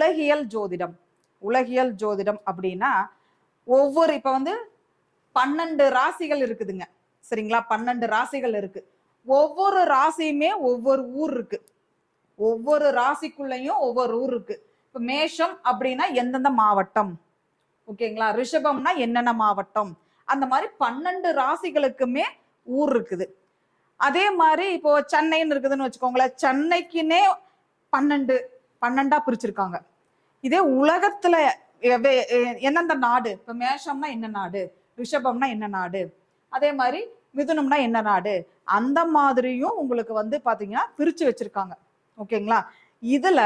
உலகியல் ஜோதிடம். உலகியல் ஜோதிடம் அப்படின்னா ஒவ்வொரு இப்ப வந்து 12 ராசிகள் இருக்குதுங்க. சரிங்களா? 12 ராசிகள் இருக்கு. ஒவ்வொரு ராசியுமே ஒவ்வொரு ஊர் இருக்கு. ஒவ்வொரு ராசிக்குள்ளயும் ஒவ்வொரு ஊர் இருக்கு. இப்ப மேஷம் அப்படின்னா எந்தெந்த மாவட்டம், ஓகேங்களா? ரிஷபம்னா என்னென்ன மாவட்டம், அந்த மாதிரி 12 ராசிகளுக்குமே ஊர் இருக்குது. அதே மாதிரி இப்போ சென்னைன்னு இருக்குதுன்னு வச்சுக்கோங்களேன், சென்னைக்குன்னே 12 பிரிச்சிருக்காங்க. இதே உலகத்துல எந்தெந்த நாடு, இப்ப மேஷம்னா என்ன நாடு, ரிஷபம்னா என்ன நாடு, அதே மாதிரி மிதுனம்னா என்ன நாடு, அந்த மாதிரியும் உங்களுக்கு வந்து பாத்தீங்கன்னா பிரிச்சு வச்சிருக்காங்க. ஓகேங்களா? இதுல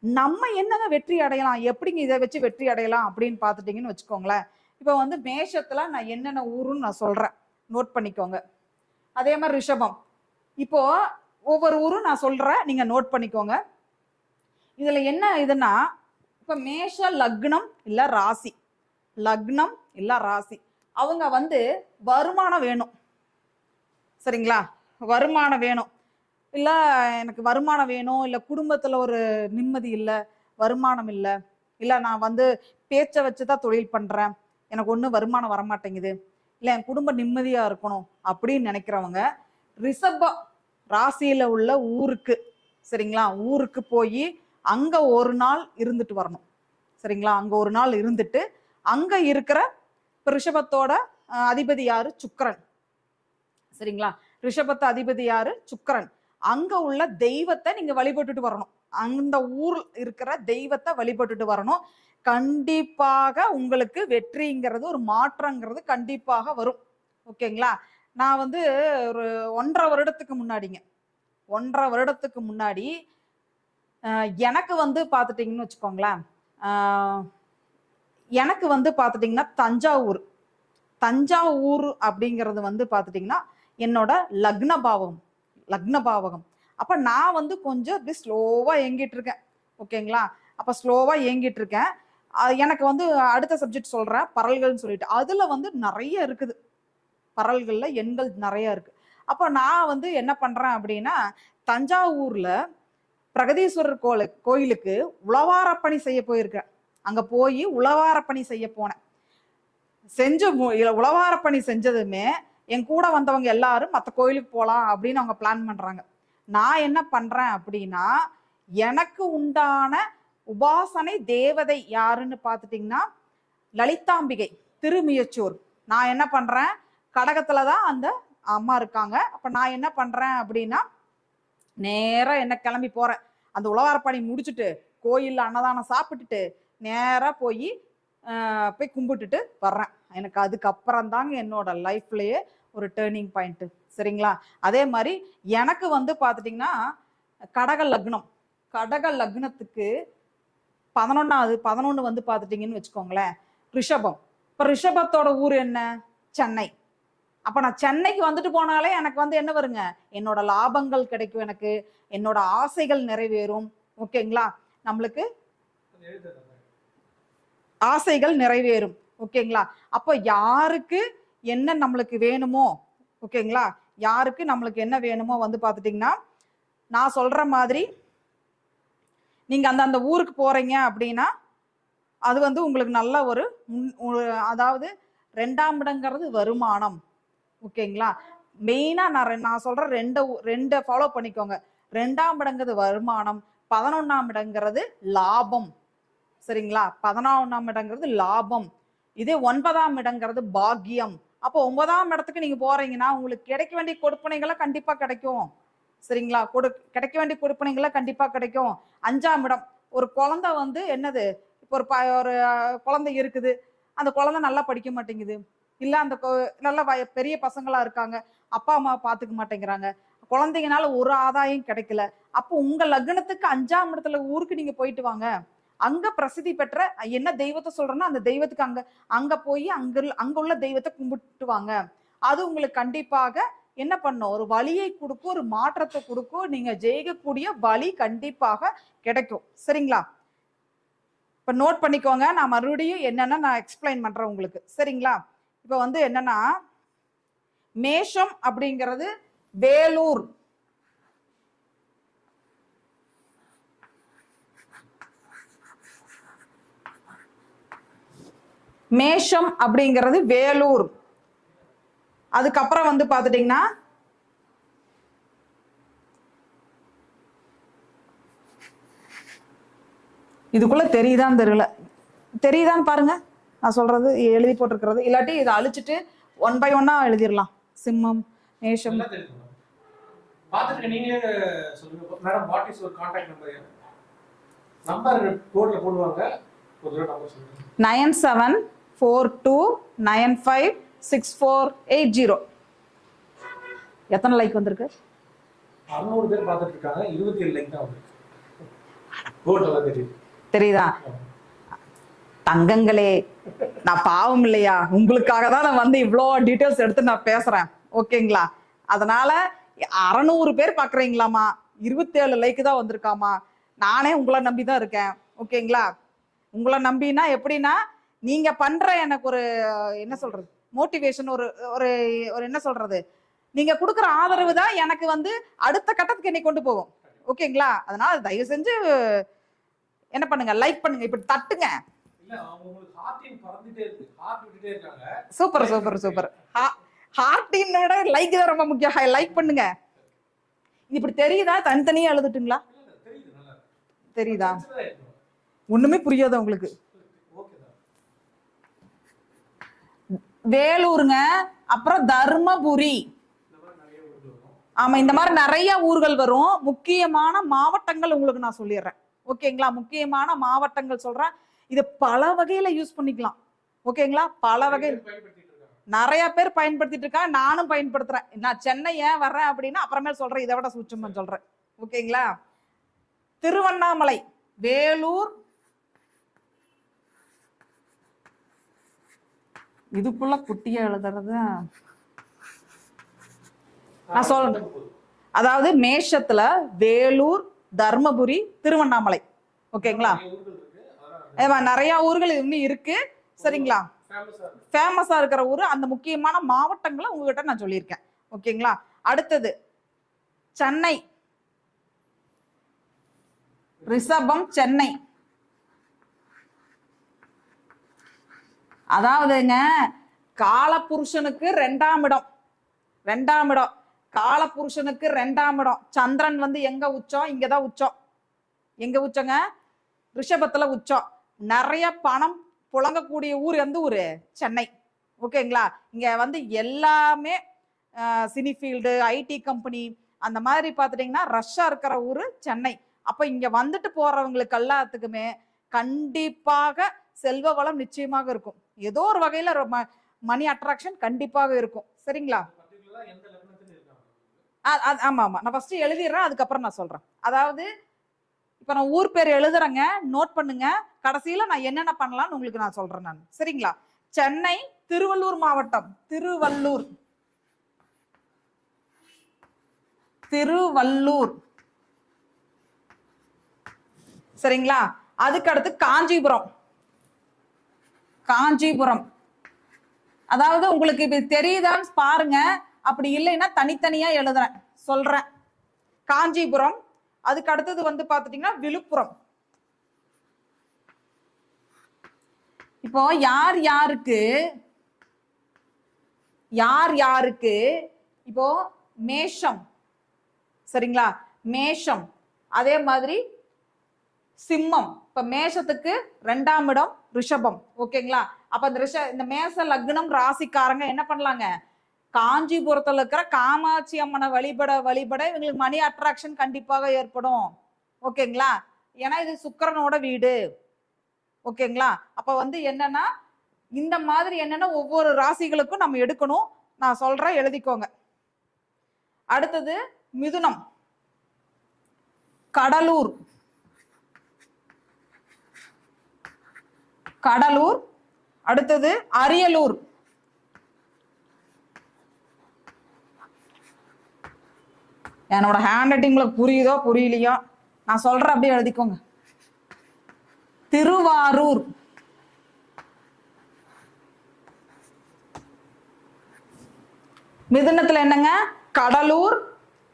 நம்ம என்னங்க வெற்றி அடையலாம், எப்படிங்க இதை வச்சு வெற்றி அடையலாம் அப்படின்னு பாத்துட்டீங்கன்னு வச்சுக்கோங்களேன். இப்ப வந்து மேஷத்துல நான் என்னென்ன ஊருன்னு நான் சொல்றேன், நோட் பண்ணிக்கோங்க. அதே மாதிரி ரிஷபம், இப்போ ஒவ்வொரு ஊரும் நான் சொல்றேன், நீங்க நோட் பண்ணிக்கோங்க. இதுல என்ன இதுன்னா, இப்ப மேஷ லக்னம் இல்ல ராசி, லக்னம் இல்ல ராசி, அவங்க வந்து வருமானம் வேணும். சரிங்களா? வருமானம் வேணும். இல்ல எனக்கு வருமானம் வேணும், இல்ல குடும்பத்துல ஒரு நிம்மதி இல்ல, வருமானம் இல்ல, இல்ல நான் வந்து பேச்சை வச்சுதான் தொழில் பண்றேன், எனக்கு ஒன்றும் வருமானம் வரமாட்டேங்குது, இல்ல என் குடும்ப நிம்மதியா இருக்கணும் அப்படின்னு நினைக்கிறவங்க ரிஷப ராசியில உள்ள ஊருக்கு, சரிங்களா, ஊருக்கு போய் அங்க ஒரு நாள் இருந்துட்டு வரணும். சரிங்களா? அங்க ஒரு நாள் இருந்துட்டு அங்க இருக்கிற ரிஷபத்தோட அதிபதி யாரு, சுக்கிரன். சரிங்களா? ரிஷபத்து அதிபதி யாரு, சுக்கிரன். அங்க உள்ள தெய்வத்தை நீங்க வழிபட்டுட்டு வரணும். அந்த ஊர் இருக்கிற தெய்வத்தை வழிபட்டுட்டு வரணும். கண்டிப்பாக உங்களுக்கு வெற்றிங்கிறது, ஒரு மாற்றங்கிறது கண்டிப்பாக வரும். ஓகேங்களா? நான் வந்து ஒரு 1.5 வருடத்துக்கு முன்னாடிங்க, 1.5 வருடத்துக்கு முன்னாடி எனக்கு வந்து பாத்துட்டீங்கன்னு வச்சுக்கோங்களேன், எனக்கு வந்து பாத்துட்டீங்கன்னா தஞ்சாவூர், தஞ்சாவூர் அப்படிங்கிறது வந்து பாத்துட்டீங்கன்னா என்னோட லக்னபாவகம். அப்ப நான் வந்து கொஞ்சம் இப்படி ஸ்லோவா இயங்கிட்டு இருக்கேன். ஓகேங்களா? அப்ப ஸ்லோவா இயங்கிட்டு இருக்கேன். எனக்கு வந்து அடுத்த சப்ஜெக்ட் சொல்றேன், பரல்கள்னு சொல்லிட்டு. அதுல வந்து நிறைய இருக்குது, பரல்கள்ல எண்கள் நிறைய இருக்கு. அப்ப நான் வந்து என்ன பண்றேன் அப்படின்னா, தஞ்சாவூர்ல பிரகதீஸ்வரர் கோயிலுக்கு உழவாரப்பணி செய்ய போயிருக்கேன். அங்க போய் உழவாரப்பணி செய்ய போனேன். உழவாரப்பணி செஞ்சதுமே என் கூட வந்தவங்க எல்லாரும் மற்ற கோயிலுக்கு போகலாம் அப்படின்னு அவங்க பிளான் பண்றாங்க. நான் என்ன பண்றேன் அப்படின்னா, எனக்கு உண்டான உபாசனை தேவதை யாருன்னு பாத்துட்டீங்கன்னா லலிதாம்பிகை திருமியச்சூர். நான் என்ன பண்றேன், கடகத்துலதான் அந்த அம்மா இருக்காங்க. அப்ப நான் என்ன பண்றேன் அப்படின்னா, நேரா என்ன கிளம்பி போறேன். அந்த உழவாரப்பணி முடிச்சுட்டு கோயில்ல அன்னதானம் சாப்பிட்டுட்டு நேரா போய் கும்பிட்டுட்டு வர்றேன். எனக்கு அதுக்கப்புறம் தாங்க என்னோட லைஃப்லயே ஒரு டேர்னிங் பாயிண்ட். சரிங்களா? அதே மாதிரி எனக்கு வந்து பாத்துட்டீங்கன்னா கடக லக்னத்துக்கு 11 வந்து பாத்துட்டீங்கன்னு வச்சுக்கோங்களேன் ரிஷபம். இப்ப ரிஷபத்தோட ஊர் என்ன, சென்னை. அப்ப நான் சென்னைக்கு வந்துட்டு போனாலே எனக்கு வந்து என்ன வருங்க, என்னோட லாபங்கள் கிடைக்கும், எனக்கு என்னோட ஆசைகள் நிறைவேறும். ஓகேங்களா? நம்மளுக்கு ஆசைகள் நிறைவேறும். ஓகேங்களா? அப்ப யாருக்கு என்ன நம்மளுக்கு வேணுமோ, ஓகேங்களா, யாருக்கு நம்மளுக்கு என்ன வேணுமோ வந்து பாத்துட்டீங்கன்னா நான் சொல்ற மாதிரி நீங்க அந்த ஊருக்கு போறீங்க அப்படின்னா அது வந்து உங்களுக்கு நல்ல ஒரு அதாவது 2ஆம் இடங்கிறது வருமானம். ஓகேங்களா? மெயினா நான் சொல்ற ரெண்டு ஃபாலோ பண்ணிக்கோங்க. 2ஆம் இடங்கிறது வருமானம், 11ஆம் இடங்கிறது லாபம். சரிங்களா? 11ஆம் இடங்கிறது லாபம். இதே 9ஆம் இடங்கிறது பாக்கியம். அப்போ 9ஆம் இடத்துக்கு நீங்க போறீங்கன்னா உங்களுக்கு கிடைக்க வேண்டிய கொடுப்பனைகளை கண்டிப்பா கிடைக்கும். சரிங்களா? கிடைக்க வேண்டிய கொடுப்பனைகளை கண்டிப்பா கிடைக்கும். 5ஆம் இடம், ஒரு குழந்தை வந்து என்னது, இப்போ ஒரு குழந்தை இருக்குது, அந்த குழந்தை நல்லா படிக்க மாட்டேங்குது, இல்ல அந்த நல்ல பெரிய பசங்களா இருக்காங்க, அப்பா அம்மா பாத்துக்க மாட்டேங்கிறாங்க, குழந்தைங்கனால ஒரு ஆதாயம் கிடைக்கல. அப்போ உங்க லக்னத்துக்கு 5ஆம் இடத்துல ஊருக்கு நீங்க போயிட்டு வாங்க. அங்க பிரசித்தி பெற்ற என்ன தெய்வத்தை சொல்றேன்னா அந்த தெய்வத்துக்கு அங்க போய் அங்க உள்ள தெய்வத்தை கும்பிட்டு வாங்க. அது உங்களுக்கு கண்டிப்பாக என்ன பண்ணும், ஒரு வழியை கொடுக்கும், ஒரு மாற்றத்தை கொடுக்கும், நீங்க ஜெயிக்கக்கூடிய வழி கண்டிப்பாக கிடைக்கும். சரிங்களா? இப்ப நோட் பண்ணிக்கோங்க. நான் மறுபடியும் என்னன்னா நான் எக்ஸ்பிளைன் பண்றேன் உங்களுக்கு. சரிங்களா? இப்ப வந்து என்னன்னா, மேஷம் அப்படிங்கிறது வேலூர், மேஷம் அப்படிங்கிறது வேலூர். அதுக்கப்புறம் வந்து பாத்துட்டீங்கன்னா இதுக்குள்ள தெரியுதான்னு தெரியல, தெரியுதான்னு பாருங்க நான் சொல்றது எழுதி போட்டிருக்கிறது. இல்லாட்டி இதை அழிச்சிட்டு 1 by 1 எழுதிடலாம். சிம்மம், மேஷம். பாத்துட்டு நீங்களே சொல்லுங்க madam. What is your contact number? Number போர்ட்ல போடுவாங்க. ஒரு நம்பர் சொல்லுங்க. 9742956480. எத்தனை லைக் வந்திருக்கு? 600 பேர் பார்த்துட்டு இருக்காங்க. 27 லைக் தான் வந்திருக்கு. போர்ட்ல தெரியுது. தெரியுதா? தங்கங்களே, நான் பாவம் இல்லையா? உங்களுக்காக தான் நான் வந்து இவ்வளோ டீட்டெயில்ஸ் எடுத்து நான் பேசுறேன். ஓகேங்களா? அதனால 600 பேர் பாக்குறீங்களாமா, 27 லைக் தான் வந்திருக்காமா. நானே உங்களை நம்பி தான் இருக்கேன். ஓகேங்களா? உங்களை நம்பினா எப்படின்னா, நீங்க பண்ற எனக்கு ஒரு என்ன சொல்றது மோட்டிவேஷன், ஒரு ஒரு ஒரு என்ன சொல்றது, நீங்க கொடுக்குற ஆதரவு தான் எனக்கு வந்து அடுத்த கட்டத்துக்கு என்னை கொண்டு போகும். ஓகேங்களா? அதனால தயவு செஞ்சு என்ன பண்ணுங்க, லைக் பண்ணுங்க, இப்படி தட்டுங்க. Super super super. ஹார்ட்டினோட லைக் தான் ரொம்ப முக்கியம். லைக் பண்ணுங்க. இப்படி தெரியுதா? தனித்தனியா எழுதுட்டுங்களா? தெரியுதா? ஒண்ணுமே புரியாத உங்களுக்கு? வேலூருங்க, அப்புறம் தர்மபுரி. ஆமா, இந்த மாதிரி நிறைய ஊர்கள் வரும். முக்கியமான மாவட்டங்கள் உங்களுக்கு நான் சொல்லிடுறேன். ஓகேங்களா? முக்கியமான மாவட்டங்கள் சொல்றேன். இது பல வகையில யூஸ் பண்ணிக்கலாம். ஓகேங்களா? பல வகையில் நிறைய பேர் பயன்படுத்திட்டு இருக்காங்க. நானும் பயன்படுத்துறேன். நான் சென்னை ஏன் வர்றேன் அப்படின்னா அப்புறமே சொல்றேன், இதை விட சூட்சமா சொல்றேன். ஓகேங்களா? திருவண்ணாமலை, வேலூர், இதுக்குள்ள குட்டியா எழுதுறது நான் சொல்றேன். அதாவது மேஷத்துல வேலூர், தர்மபுரி, திருவண்ணாமலை. ஓகேங்களா? நிறைய ஊர்கள் இன்னும் இருக்கு. சரிங்களா? ஃபேமஸா இருக்கிற ஊர், அந்த முக்கியமான மாவட்டங்களை உங்ககிட்ட நான் சொல்லியிருக்கேன். ஓகேங்களா? அடுத்தது சென்னை, ரிஷபம், சென்னை. அதாவதுங்க, காலபுருஷனுக்கு 2ஆம் இடம். 2ஆம் இடம் காலபுருஷனுக்கு 2ஆம் இடம். சந்திரன் வந்து எங்க உச்சம்? இங்கதான் உச்சம். எங்க உச்சங்க? ரிஷபத்துல உச்சம். நிறைய பணம் புழங்கக்கூடிய ஊர் எந்த ஊரு? சென்னை. ஓகேங்களா? இங்க வந்து எல்லாமே சினிஃபீல்டு, ஐடி கம்பெனி, அந்த மாதிரி பாத்துட்டீங்கன்னா ரஷ்ஷா இருக்கிற ஊரு சென்னை. அப்ப இங்க வந்துட்டு போறவங்களுக்கு எல்லாத்துக்குமே கண்டிப்பாக செல்வ வளம் நிச்சயமாக இருக்கும். ஏதோ ஒரு வகையில மணி அட்ராக்ஷன் கண்டிப்பாக இருக்கும். சரிங்களா? ஆமா ஆமா, நான் ஃபர்ஸ்ட் எழுதிடுறேன், அதுக்கப்புறம் நான் சொல்றேன். அதாவது இப்ப நான் ஊர் பேர் எழுதுறேங்க, நோட் பண்ணுங்க. கடைசியில நான் என்னென்ன பண்ணலாம்னு உங்களுக்கு நான் சொல்றேன் நான். சரிங்களா? சென்னை, திருவள்ளூர் மாவட்டம், திருவள்ளூர், திருவள்ளூர். சரிங்களா? அதுக்கு அடுத்து காஞ்சிபுரம், காஞ்சிபுரம். அதாவது உங்களுக்கு இப்ப தெரியுதான்னு பாருங்க. அப்படி இல்லைன்னா தனித்தனியா எழுதுறேன், சொல்றேன். காஞ்சிபுரம். அதுக்கு அடுத்தது வந்து பாத்துட்டீங்கன்னா விழுப்புரம். இப்போ யார் யாருக்கு இப்போ மேஷம். சரிங்களா? மேஷம். அதே மாதிரி சிம்மம். இப்ப மேஷத்துக்கு 2ஆம் இடம் ரிஷபம். ஓகேங்களா? அப்ப இந்த மேஷ லக்னம் ராசிக்காரங்க என்ன பண்ணலாங்க, காஞ்சிபுரத்துல இருக்கிற காமாட்சி அம்மனை வழிபட இவங்களுக்கு மணி அட்ராக்ஷன் கண்டிப்பாக ஏற்படும். ஓகேங்களா? ஏன்னா இது சுக்கிரனோட வீடு. ஓகேங்களா? அப்ப வந்து என்னன்னா, இந்த மாதிரி என்னன்னா ஒவ்வொரு ராசிகளுக்கும் நம்ம எடுக்கணும். நான் சொல்றேன், எழுதிக்கோங்க. அடுத்தது மிதுனம், கடலூர், கடலூர். அடுத்தது அரியலூர். என்னோட ஹேண்ட் ரைட்டிங் புரியுதோ புரியலையோ, நான் சொல்றேன், அப்படியே எழுதிக்கோங்க. திருவாரூர், மிதுனத்துல என்னங்க, கடலூர்,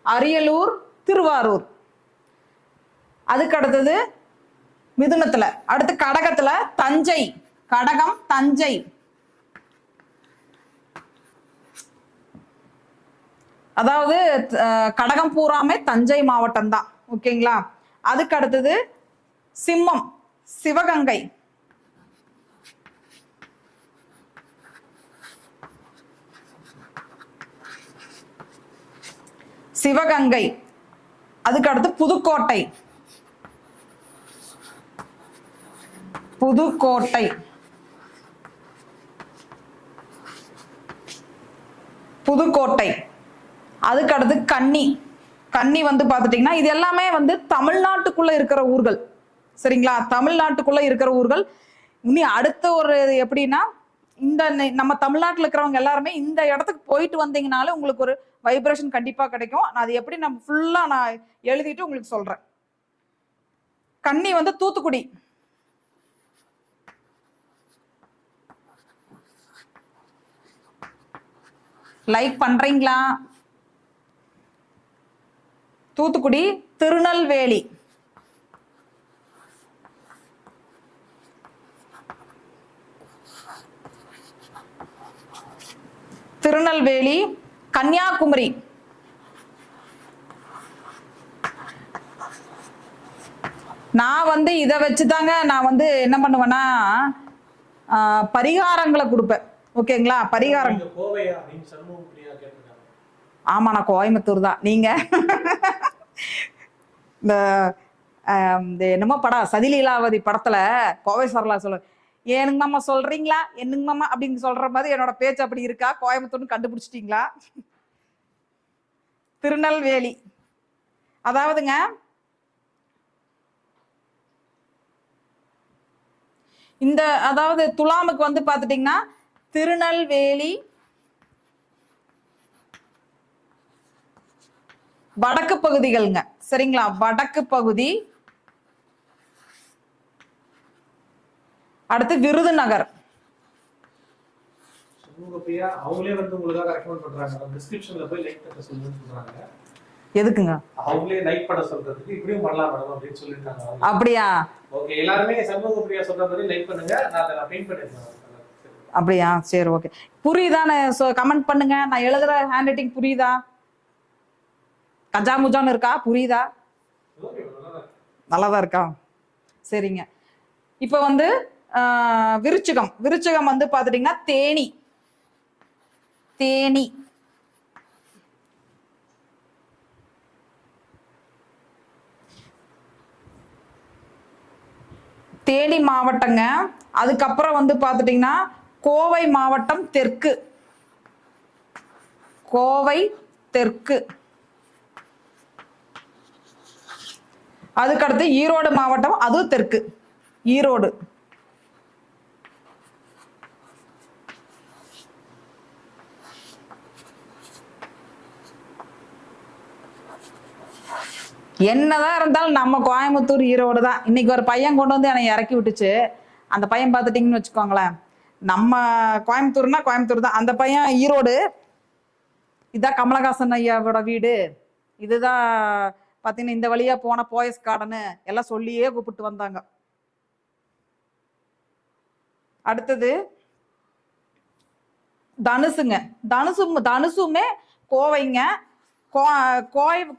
அரியலூர், திருவாரூர். அதுக்கு அடுத்தது மிதுனத்துல. அடுத்து கடகத்துல தஞ்சை, கடகம் தஞ்சை. அதாவது கடகம் பூராமே தஞ்சை மாவட்டம் தான். ஓகேங்களா? அதுக்கு அடுத்தது சிம்மம் சிவகங்கை. சிவகங்கை. அதுக்கு அடுத்து புதுக்கோட்டை. புதுக்கோட்டை. புதுக்கோட்டை. அதுக்கு அடுத்து கன்னி. கன்னி வந்து பாத்துட்டீங்கன்னா இது எல்லாமே வந்து தமிழ்நாட்டுக்குள்ள இருக்கிற ஊர்கள். சரிங்களா? தமிழ்நாட்டுக்குள்ள இருக்கிற ஊர்கள். இனி அடுத்த ஒரு எப்படின்னா, இந்த நம்ம தமிழ்நாட்டில் இருக்கிறவங்க எல்லாருமே இந்த இடத்துக்கு போயிட்டு வந்தீங்கனாலும் உங்களுக்கு ஒரு வைப்ரேஷன் கண்டிப்பா கிடைக்கும். நான் அது எப்படி நம்ம ஃபுல்லா நான் எழுதிட்டு உங்களுக்கு சொல்றேன். கன்னி வந்து தூத்துக்குடி. லைக் பண்றீங்களா? தூத்துக்குடி. திருநெல்வேலி. திருநெல்வேலி. கன்னியாகுமரி. நான் வந்து இதை வச்சுதாங்க நான் வந்து என்ன பண்ணுவேன்னா பரிகாரங்களை கொடுப்பேன். ஓகேங்களா? பரிகாரம். ஆமா, நான் கோயம்புத்தூர் தான். நீங்க இந்த என்னமோ படம் சதிலீலாவதி படத்துல கோவை சரளா சொல்ல, ஏனுங்க மாமா சொல்றீங்களா, என்னங்க மாமா அப்படின்னு சொல்ற மாதிரி என்னோட பேச்சு அப்படி இருக்கா? கோயம்புத்தூர்னு கண்டுபிடிச்சிட்டீங்களா? திருநெல்வேலி. அதாவதுங்க இந்த அதாவது துலாமுக்கு வந்து பாத்துட்டீங்கன்னா திருநெல்வேலி வடக்கு பகுதிகள்ங்க. சரிங்களா? வடக்கு பகுதி. அடுத்து விருதுநகர். அவங்களே வந்து உங்களுக்காக ரெக்கமெண்ட் பண்றாங்க. டிஸ்கிரிப்ஷன்ல போய் லைக் பண்ண சொல்றாங்க. எதுக்குங்க? அவங்களே லைக் பண்ண சொல்றதுக்கு இப்படியும் பண்ணலாம் மேடம் அப்படின்னு சொல்லிருக்காங்க. அப்படியா? ஓகே, எல்லாரும் சண்முக பிரியா சொல்ற மாதிரி லைக் பண்ணுங்க. நான் பெயிண்ட் பண்ணிருக்கேன். அப்படியா? சரி, ஓகே. புரியுதானே? கமெண்ட் பண்ணுங்க. நான் எழுதுற ஹேண்ட் ரைட்டிங் புரியுதா? கஜா முஜான்னு இருக்கா? புரியுதா? நல்லாதான் இருக்கா? சரிங்க. இப்ப வந்து விருச்சிகம். விருச்சிகம் வந்து பாத்துட்டீங்கன்னா தேனி. தேனி. தேனி மாவட்டங்க. அதுக்கப்புறம் வந்து பாத்துட்டீங்கன்னா கோவை மாவட்டம் தெற்கு. கோவை தெற்கு. அதுக்கடுத்து ஈரோடு மாவட்டம், அதுவும் தெற்கு. ஈரோடு. என்னதான் இருந்தாலும் நம்ம கோயம்புத்தூர் ஈரோடு தான். இன்னைக்கு ஒரு பையன் கொண்டு வந்து என்னை இறக்கி விட்டுச்சு. அந்த பையன் பார்த்துட்டீங்கன்னு வச்சுக்கோங்களேன், நம்ம கோயம்புத்தூர்னா கோயம்புத்தூர் தான். அந்த பையன் ஈரோடு. இதான் கமலஹாசன் ஐயாவோட வீடு. இதுதான் பார்த்தீங்கன்னா இந்த வழியா போன போயஸ் கார்டனு எல்லாம் சொல்லியே கூப்பிட்டு வந்தாங்க. அடுத்தது தனுசுங்க. தனுசுமே கோவைங்க.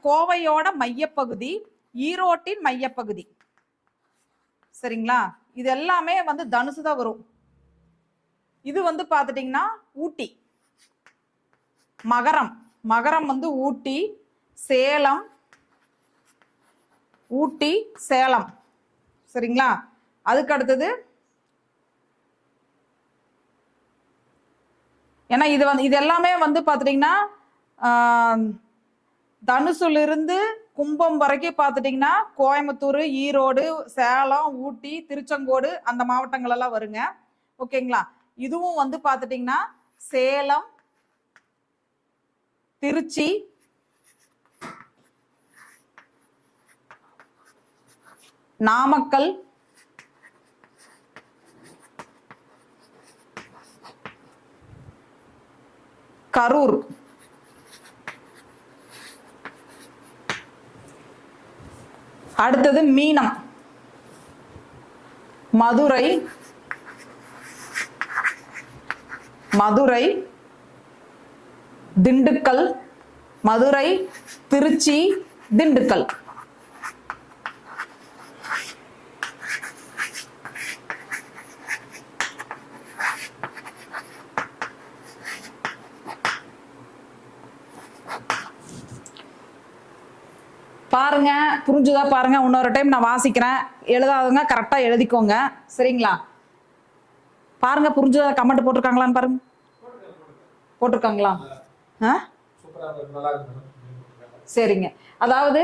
கோவையோட மையப்பகுதி, ஈரோட்டின் மையப்பகுதி. சரிங்களா? இது எல்லாமே வந்து தனுசு தான் வரும். இது வந்து பாத்துட்டீங்கன்னா ஊட்டி. மகரம். மகரம் வந்து ஊட்டி, சேலம். ஊட்டி, சேலம். சரிங்களா? அதுக்கு அடுத்தது ஏன்னா இது எல்லாமே வந்து பாத்துட்டீங்கன்னா தனுசுல இருந்து கும்பம் வரைக்கும் பாத்துட்டீங்கன்னா கோயம்புத்தூர், ஈரோடு, சேலம், ஊட்டி, திருச்செங்கோடு அந்த மாவட்டங்கள் எல்லாம் வருங்க. ஓகேங்களா? இதுவும் வந்து பாத்துட்டீங்கன்னா சேலம், திருச்சி, நாமக்கல், கரூர், அடுத்தது மீனம், மதுரை, மதுரை, திண்டுக்கல், மதுரை, திருச்சி, திண்டுக்கல். பாருங்க, புரிஞ்சுதா பாருங்க. இன்னொரு டைம் நான் வாசிக்கிறேன், எழுதாதவங்க கரெக்டா எழுதிக்கோங்க, சரிங்களா? பாருங்க, புரிஞ்சுதா? கமெண்ட் போட்டிருக்காங்களான்னு பாருங்க. போட்டிருக்காங்களா? சரிங்க. அதாவது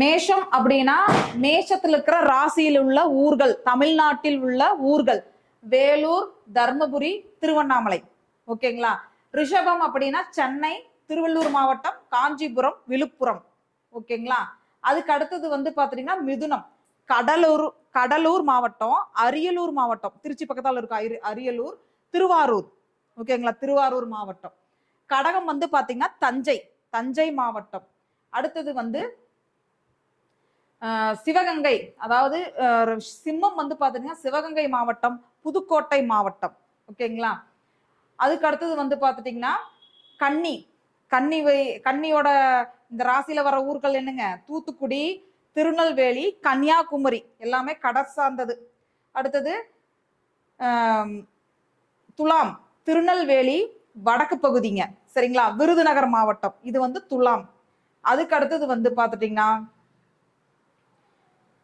மேஷம் அப்படின்னா மேஷத்துல இருக்கிற ராசியில் உள்ள ஊர்கள், தமிழ்நாட்டில் உள்ள ஊர்கள் வேலூர், தர்மபுரி, திருவண்ணாமலை. ஓகேங்களா? ரிஷபம் அப்படின்னா சென்னை, திருவள்ளூர் மாவட்டம், காஞ்சிபுரம், விழுப்புரம். ஓகேங்களா? அதுக்கு அடுத்தது வந்து பாத்தீங்கன்னா மிதுனம், கடலூர் மாவட்டம், அரியலூர் மாவட்டம், திருச்சி பக்கத்தால இருக்கு அரியலூர், திருவாரூர். ஓகேங்களா? திருவாரூர் மாவட்டம். கடகம் வந்து பாத்தீங்கன்னா தஞ்சை மாவட்டம். அடுத்தது வந்து சிவகங்கை, அதாவது சிம்மம் வந்து பாத்தீங்கன்னா சிவகங்கை மாவட்டம், புதுக்கோட்டை மாவட்டம். ஓகேங்களா? அதுக்கு அடுத்தது வந்து பாத்துட்டீங்கன்னா கன்னியோட இந்த ராசியில வர ஊர்கள் என்னங்க? தூத்துக்குடி, திருநெல்வேலி, கன்னியாகுமரி, எல்லாமே கடல் சார்ந்தது. அடுத்தது துலாம், திருநெல்வேலி வடக்கு பகுதிங்க, சரிங்களா? விருதுநகர் மாவட்டம், இது வந்து துலாம். அதுக்கு அடுத்தது வந்து பாத்துட்டீங்கன்னா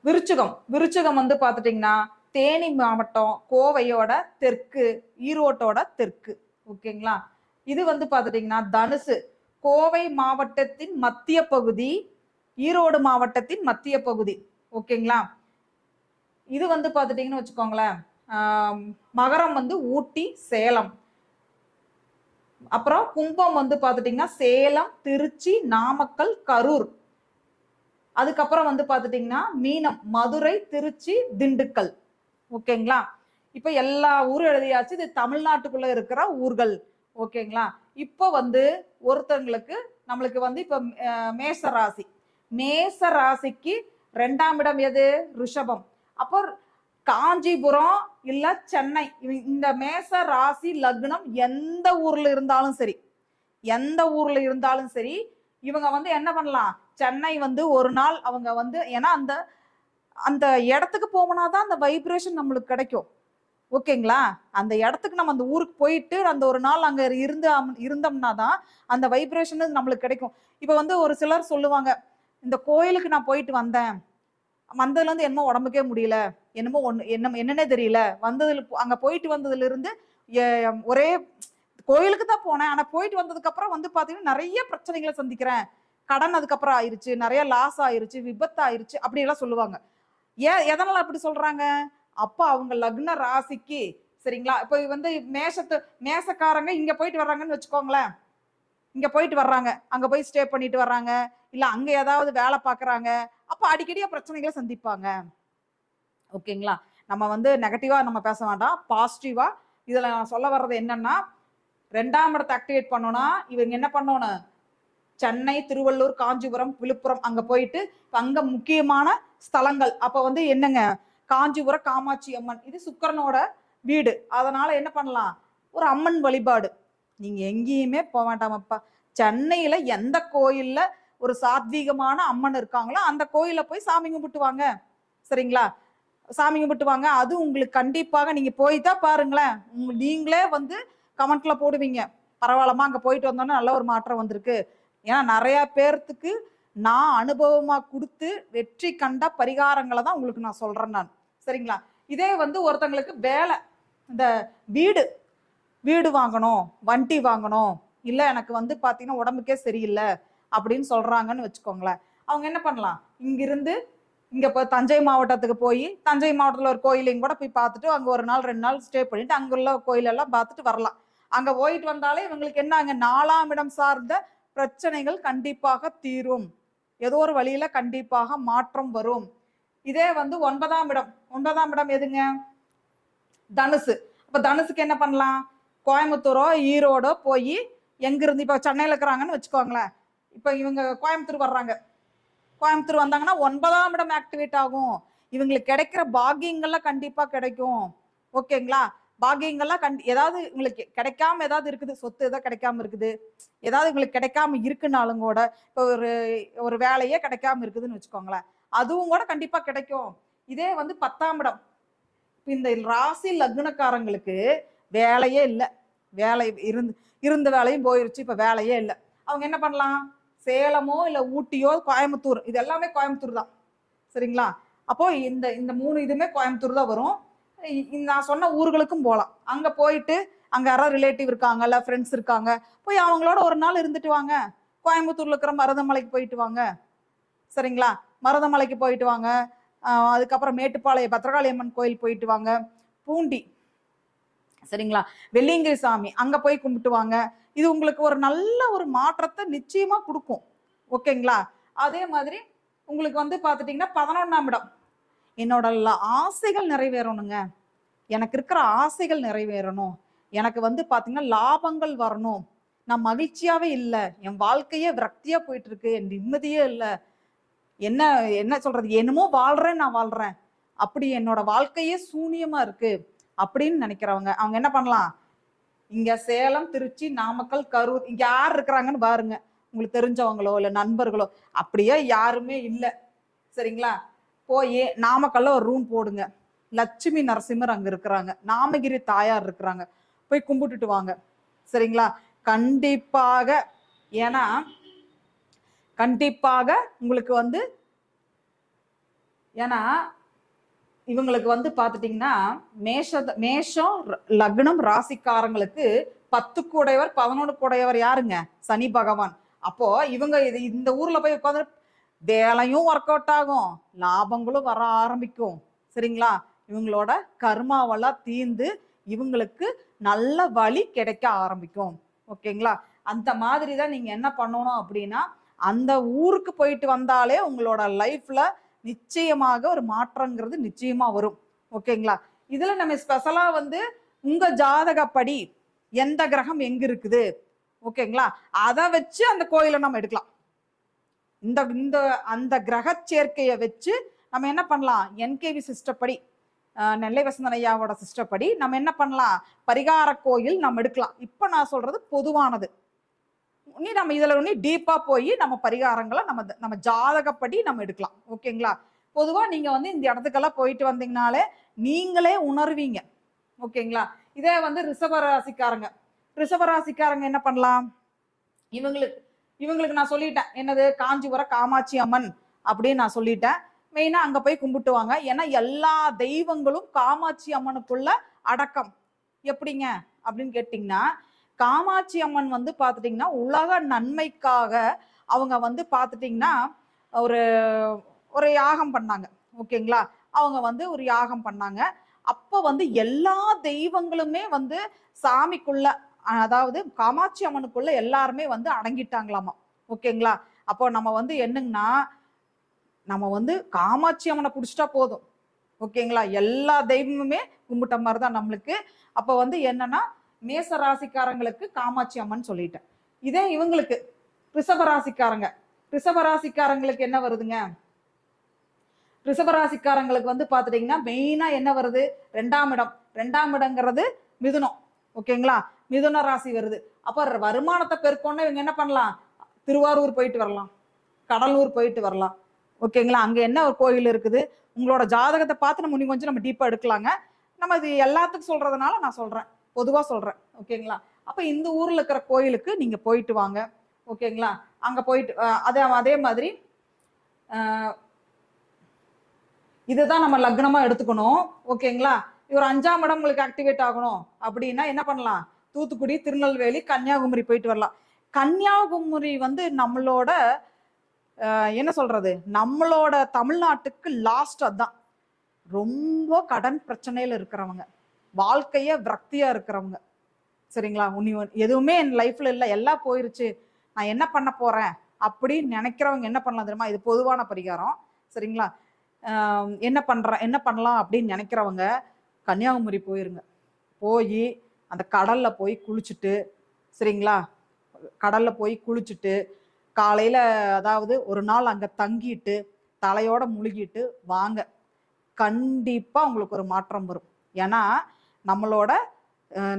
விருச்சிகம் வந்து பாத்துட்டீங்கன்னா தேனி மாவட்டம், கோவையோட தெற்கு, ஈரோட்டோட தெற்கு. ஓகேங்களா? இது வந்து பாத்துட்டீங்கன்னா தனுசு, கோவை மாவட்டத்தின் மத்திய பகுதி, ஈரோடு மாவட்டத்தின் மத்திய பகுதி. ஓகேங்களா? இது வந்து பாத்துட்டீங்கன்னு வச்சுக்கோங்களேன், மகரம் வந்து ஊட்டி, சேலம். அப்புறம் கும்பம் வந்து பாத்துட்டீங்கன்னா சேலம், திருச்சி, நாமக்கல், கரூர். அதுக்கப்புறம் வந்து பாத்துட்டீங்கன்னா மீனம், மதுரை, திருச்சி, திண்டுக்கல். ஓகேங்களா? இப்ப எல்லா ஊரும் எழுதியாச்சு. இது தமிழ்நாட்டுக்குள்ள இருக்கிற ஊர்கள். ஓகேங்களா? இப்போ வந்து ஒருத்தங்களுக்கு நம்மளுக்கு வந்து இப்ப மேச ராசிக்கு 2ஆம் இடம் எது? ரிஷபம். அப்போ காஞ்சிபுரம் இல்ல சென்னை, இந்த மேச ராசி லக்னம் எந்த ஊர்ல இருந்தாலும் சரி, இவங்க வந்து என்ன பண்ணலாம்? சென்னை வந்து ஒரு நாள் அவங்க வந்து, ஏன்னா அந்த அந்த இடத்துக்கு போகணும்னாதான் அந்த வைப்ரேஷன் நம்மளுக்கு கிடைக்கும். ஓகேங்களா? அந்த இடத்துக்கு நம்ம அந்த ஊருக்கு போயிட்டு அந்த ஒரு நாள் அங்க இருந்தோம்னா தான் அந்த வைப்ரேஷன் நம்மளுக்கு கிடைக்கும். இப்ப வந்து ஒரு சிலர் சொல்லுவாங்க, இந்த கோயிலுக்கு நான் போயிட்டு வந்ததுல இருந்து என்னமோ உடம்புக்கே முடியல, என்னமோ என்னன்னே தெரியல, அங்க போயிட்டு வந்ததுல இருந்து ஒரே கோயிலுக்கு தான் போனேன், ஆனா போயிட்டு வந்ததுக்கு அப்புறம் வந்து பாத்தீங்கன்னா நிறைய பிரச்சனைகளை சந்திக்கிறேன், கடன் அதுக்கப்புறம் ஆயிருச்சு, நிறைய லாஸ் ஆயிருச்சு, விபத்து ஆயிருச்சு, அப்படி எல்லாம் சொல்லுவாங்க. எதனால அப்படி சொல்றாங்க? அப்ப அவங்க லக்ன ராசிக்கு, சரிங்களா? இப்ப வந்து மேசக்காரங்க இங்க போயிட்டு வர்றாங்கன்னு வச்சுக்கோங்களேன், இங்க போயிட்டு வர்றாங்க, அங்க போய் ஸ்டே பண்ணிட்டு வர்றாங்க, இல்ல அங்க ஏதாவது வேலை பாக்குறாங்க, அப்ப அடிக்கடியா பிரச்சனைகளை சந்திப்பாங்க. ஓகேங்களா? நம்ம வந்து நெகட்டிவா நம்ம பேச வேண்டாம், பாசிட்டிவா. இதுல நான் சொல்ல வர்றது என்னன்னா, 2ஆம் இடத்தை ஆக்டிவேட் பண்ணோம்னா இவங்க என்ன பண்ணணும்? சென்னை, திருவள்ளூர், காஞ்சிபுரம், விழுப்புரம் அங்க போயிட்டு அங்க முக்கியமான ஸ்தலங்கள். அப்ப வந்து என்னங்க? காஞ்சிபுரம் காமாட்சி அம்மன், இது சுக்கிரனோட வீடு. அதனால என்ன பண்ணலாம்? ஒரு அம்மன் வழிபாடு. நீங்க எங்கேயுமே போக வேண்டாமப்பா, சென்னையில எந்த கோயில்ல ஒரு சாத்வீகமான அம்மன் இருக்காங்களோ அந்த கோயில போய் சாமி கும்பிட்டு வாங்க, சரிங்களா? சாமி கும்பிட்டு வாங்க. அது உங்களுக்கு கண்டிப்பாக, நீங்க போய்தான் பாருங்களேன், நீங்களே வந்து கமெண்ட்ல போடுவீங்க, பரவாயில்லமா அங்க போயிட்டு வந்தோன்னா நல்ல ஒரு மாற்றம் வந்திருக்கு. ஏன்னா நிறைய பேர்த்துக்கு நான் அனுபவமா கொடுத்து வெற்றி கண்ட பரிகாரங்களை தான் உங்களுக்கு நான் சொல்றேன் நான், சரிங்களா? இதே வந்து ஒருத்தங்களுக்கு வேலை, இந்த வீடு வாங்கணும், வண்டி வாங்கணும், இல்ல எனக்கு வந்து பாத்தீங்கன்னா உடம்புக்கே சரியில்லை அப்படின்னு சொல்றாங்கன்னு வச்சுக்கோங்களேன், அவங்க என்ன பண்ணலாம்? இங்கிருந்து இங்க போய் தஞ்சை மாவட்டத்துக்கு போய், தஞ்சை மாவட்டத்துல ஒரு கோயிலையும் கூட போய் பார்த்துட்டு அங்க ஒரு நாள் 2 நாள் ஸ்டே பண்ணிட்டு அங்குள்ள கோயிலெல்லாம் பார்த்துட்டு வரலாம். அங்க போயிட்டு வந்தாலே இவங்களுக்கு என்ன, அங்க 4ஆம் இடம் சார்ந்த பிரச்சனைகள் கண்டிப்பாக தீரும், ஏதோ ஒரு வழியில கண்டிப்பாக மாற்றம் வரும். இதே வந்து 9ஆம் இடம் எதுங்க? தனுசு. அப்ப தனுசுக்கு என்ன பண்ணலாம்? கோயம்புத்தூரோ ஈரோடோ போய், எங்கிருந்து இப்ப சென்னையில இருக்கிறாங்கன்னு வச்சுக்கோங்களேன், இப்ப இவங்க கோயம்புத்தூர் வர்றாங்க, கோயம்புத்தூர் வந்தாங்கன்னா 9ஆம் இடம் ஆக்டிவேட் ஆகும், இவங்களுக்கு கிடைக்கிற பாக்கியங்கள்லாம் கண்டிப்பா கிடைக்கும். ஓகேங்களா? பாக்கியங்கள்லாம் ஏதாவது உங்களுக்கு கிடைக்காம ஏதாவது இருக்குது, சொத்து ஏதாவது கிடைக்காம இருக்குது, ஏதாவது உங்களுக்கு கிடைக்காம இருக்குனாலும் கூட, இப்போ ஒரு ஒரு வேலையே கிடைக்காம இருக்குதுன்னு வச்சுக்கோங்களேன், அதுவும் கூட கண்டிப்பா கிடைக்கும். இதே வந்து 10ஆம் இடம், இந்த ராசி லக்னக்காரங்களுக்கு வேலையே இல்லை, வேலை இருந்த வேலையும் போயிருச்சு, இப்ப வேலையே இல்லை. அவங்க என்ன பண்ணலாம்? சேலமோ இல்ல ஊட்டியோ கோயம்புத்தூர், இது எல்லாமே கோயம்புத்தூர் தான். சரிங்களா? அப்போ இந்த இந்த 3 இதுமே கோயம்புத்தூர் தான் வரும். நான் சொன்ன ஊர்களுக்கும் போகலாம். அங்க போயிட்டு அங்க யாராவது ரிலேட்டிவ் இருக்காங்க, இல்ல ஃப்ரெண்ட்ஸ் இருக்காங்க, போய் அவங்களோட ஒரு நாள் இருந்துட்டு வாங்க. கோயம்புத்தூர்ல இருக்கிற மருதமலைக்கு போயிட்டு வாங்க. சரிங்களா? மருதமலைக்கு போயிட்டு வாங்க. அதுக்கப்புறம் மேட்டுப்பாளையம் பத்திரகாளி அம்மன் கோயில் போயிட்டு வாங்க. பூண்டி, சரிங்களா, வெள்ளியங்கிரி சாமி அங்க போய் கும்பிட்டு வாங்க. இது உங்களுக்கு ஒரு நல்ல ஒரு மாற்றத்தை நிச்சயமா கொடுக்கும். ஓகேங்களா? அதே மாதிரி உங்களுக்கு வந்து பாத்துட்டீங்கன்னா 11ஆம் இடம், என்னோட ஆசைகள் நிறைவேறணுங்க, எனக்கு இருக்கிற ஆசைகள் நிறைவேறணும், எனக்கு வந்து பாத்தீங்கன்னா லாபங்கள் வரணும், நான் மகிழ்ச்சியாவே இல்லை, என் வாழ்க்கையே விரக்தியா போயிட்டு இருக்கு, என் நிம்மதியே இல்லை, என்ன என்ன சொல்றது, என்னமோ வாழ்றேன், நான் வாழ்றேன், அப்படி என்னோட வாழ்க்கையே சூனியமா இருக்கு அப்படின்னு நினைக்கிறவங்க அவங்க என்ன பண்ணலாம்? இங்க சேலம், திருச்சி, நாமக்கல், கரூர், இங்க யார் இருக்கிறாங்கன்னு பாருங்க. உங்களுக்கு தெரிஞ்சவங்களோ இல்ல நண்பர்களோ, அப்படியே யாருமே இல்லை, சரிங்களா, போய் நாமக்கல்ல ஒரு ரூம் போடுங்க. லட்சுமி நரசிம்மர் அங்க இருக்கிறாங்க, நாமகிரி தாயார் இருக்கிறாங்க, போய் கும்பிட்டுட்டு வாங்க. சரிங்களா? கண்டிப்பாக, ஏன்னா கண்டிப்பாக உங்களுக்கு வந்து, ஏன்னா இவங்களுக்கு வந்து பாத்துட்டீங்கன்னா மேஷம் லக்னம் ராசிக்காரங்களுக்கு 10 கூடையவர் 11 கூடையவர் யாருங்க? சனி பகவான். அப்போ இவங்க இந்த ஊர்ல போய் உட்காந்து வேலையும் ஒர்க் அவுட் ஆகும், லாபங்களும் வர ஆரம்பிக்கும். சரிங்களா? இவங்களோட கர்மாவெல்லாம் தீர்ந்து இவங்களுக்கு நல்ல வழி கிடைக்க ஆரம்பிக்கும். ஓகேங்களா? அந்த மாதிரி தான் நீங்க என்ன பண்ணணும் அப்படின்னா, அந்த ஊருக்கு போயிட்டு வந்தாலே உங்களோட லைஃப்ல நிச்சயமாக ஒரு மாற்றங்கிறது நிச்சயமா வரும். ஓகேங்களா? இதுல நம்ம ஸ்பெஷலா வந்து உங்க ஜாதகப்படி எந்த கிரகம் எங்க இருக்குது, ஓகேங்களா, அதை வச்சு அந்த கோயிலை நம்ம எடுக்கலாம். இந்த இந்த அந்த கிரக சேர்க்கையை வச்சு நம்ம என்ன பண்ணலாம்? என்கேவி சிஸ்டப்படி, நெல்லை வசந்தன் ஐயாவோட சிஸ்டப்படி நம்ம என்ன பண்ணலாம்? பரிகார கோயில் நம்ம எடுக்கலாம். இப்ப நான் சொல்றது பொதுவானது. நீ நம்ம இதுல டீப்பா போய் நம்ம பரிகாரங்களை நம்ம ஜாதகப்படி நம்ம எடுக்கலாம். ஓகேங்களா? பொதுவா நீங்க வந்து இந்த இடத்துக்கெல்லாம் போயிட்டு வந்தீங்கனாலே நீங்களே உணர்வீங்க. ஓகேங்களா? இதே வந்து ரிஷபராசிக்காரங்க என்ன பண்ணலாம்? இவங்களுக்கு நான் சொல்லிட்டேன், என்னது, காஞ்சிபுரம் காமாட்சி அம்மன் அப்படின்னு நான் சொல்லிட்டேன். மெயினா அங்க போய் கும்பிட்டுவாங்க. ஏன்னா எல்லா தெய்வங்களும் காமாட்சி அம்மனுக்குள்ள அடக்கம். எப்படிங்க அப்படின்னு கேட்டீங்கன்னா, காமாட்சி அம்மன் வந்து பாத்துட்டீங்கன்னா உலக நன்மைக்காக அவங்க வந்து பாத்துட்டீங்கன்னா ஒரு ஒரு யாகம் பண்ணாங்க. ஓகேங்களா? அவங்க வந்து ஒரு யாகம் பண்ணாங்க. அப்ப வந்து எல்லா தெய்வங்களுமே வந்து சாமிக்குள்ள, அதாவது காமாட்சி அம்மனுக்குள்ள எல்லாருமே வந்து அடங்கிட்டாங்களாமா. ஓகேங்களா? அப்போ நம்ம வந்து என்னங்கன்னா, நம்ம வந்து காமாட்சி அம்மனை பிடிச்சிட்டா போதும். ஓகேங்களா? எல்லா தெய்வமுமே கும்பிட்ட மாதிரிதான் நம்மளுக்கு. அப்ப வந்து என்னன்னா, மேச ராசிக்காரங்களுக்கு காமாட்சி அம்மன் சொல்லிட்டேன். இதே இவங்களுக்கு ரிஷபராசிக்காரங்களுக்கு என்ன வருதுங்க? ரிஷபராசிக்காரங்களுக்கு வந்து பாத்துட்டீங்கன்னா மெயினா என்ன வருது? 2ஆம் இடம். 2ஆம் இடங்கிறது மிதுனம். ஓகேங்களா? மிதுன ராசி வருது. அப்ப வருமானத்தை பெருக்கோன்னு இவங்க என்ன பண்ணலாம்? திருவாரூர் போயிட்டு வரலாம், கடலூர் போயிட்டு வரலாம். ஓகேங்களா? அங்க என்ன ஒரு கோயில் இருக்குது, உங்களோட ஜாதகத்தை பார்த்து நம்ம கொஞ்சம் நம்ம டீப்பா எடுக்கலாங்க. நம்ம இது எல்லாத்துக்கும் சொல்றதுனால நான் சொல்றேன், பொதுவா சொல்றேன். ஓகேங்களா? அப்ப இந்த ஊர்ல இருக்கிற கோயிலுக்கு நீங்க போயிட்டு வாங்க. ஓகேங்களா? அங்க போயிட்டு அதே மாதிரி இதுதான் நம்ம லக்னமா எடுத்துக்கணும். ஓகேங்களா? ஒரு 5ஆம் இடம் உங்களுக்கு ஆக்டிவேட் ஆகணும் அப்படின்னா என்ன பண்ணலாம்? தூத்துக்குடி, திருநெல்வேலி, கன்னியாகுமரி போயிட்டு வரலாம். கன்னியாகுமரி வந்து நம்மளோட என்ன சொல்றது, நம்மளோட தமிழ்நாட்டுக்கு லாஸ்ட். அதான் ரொம்ப கடன் பிரச்சனையில இருக்கிறவங்க, வாழ்க்கைய விரக்தியா இருக்கிறவங்க, சரிங்களா, எதுவுமே என் லைஃப்ல இல்லை, எல்லாம் போயிருச்சு, நான் என்ன பண்ண போறேன் அப்படின்னு நினைக்கிறவங்க என்ன பண்ணலாம் தெரியுமா? இது பொதுவான பரிகாரம். சரிங்களா? என்ன பண்ணலாம் அப்படின்னு நினைக்கிறவங்க கன்னியாகுமரி போயிருங்க. போய் அந்த கடல்ல போய் குளிச்சுட்டு, சரிங்களா, கடல்ல போய் குளிச்சுட்டு காலையில, அதாவது ஒரு நாள் அங்க தங்கிட்டு தலையோட முழுகிட்டு வாங்க. கண்டிப்பா உங்களுக்கு ஒரு மாற்றம் வரும். ஏன்னா நம்மளோட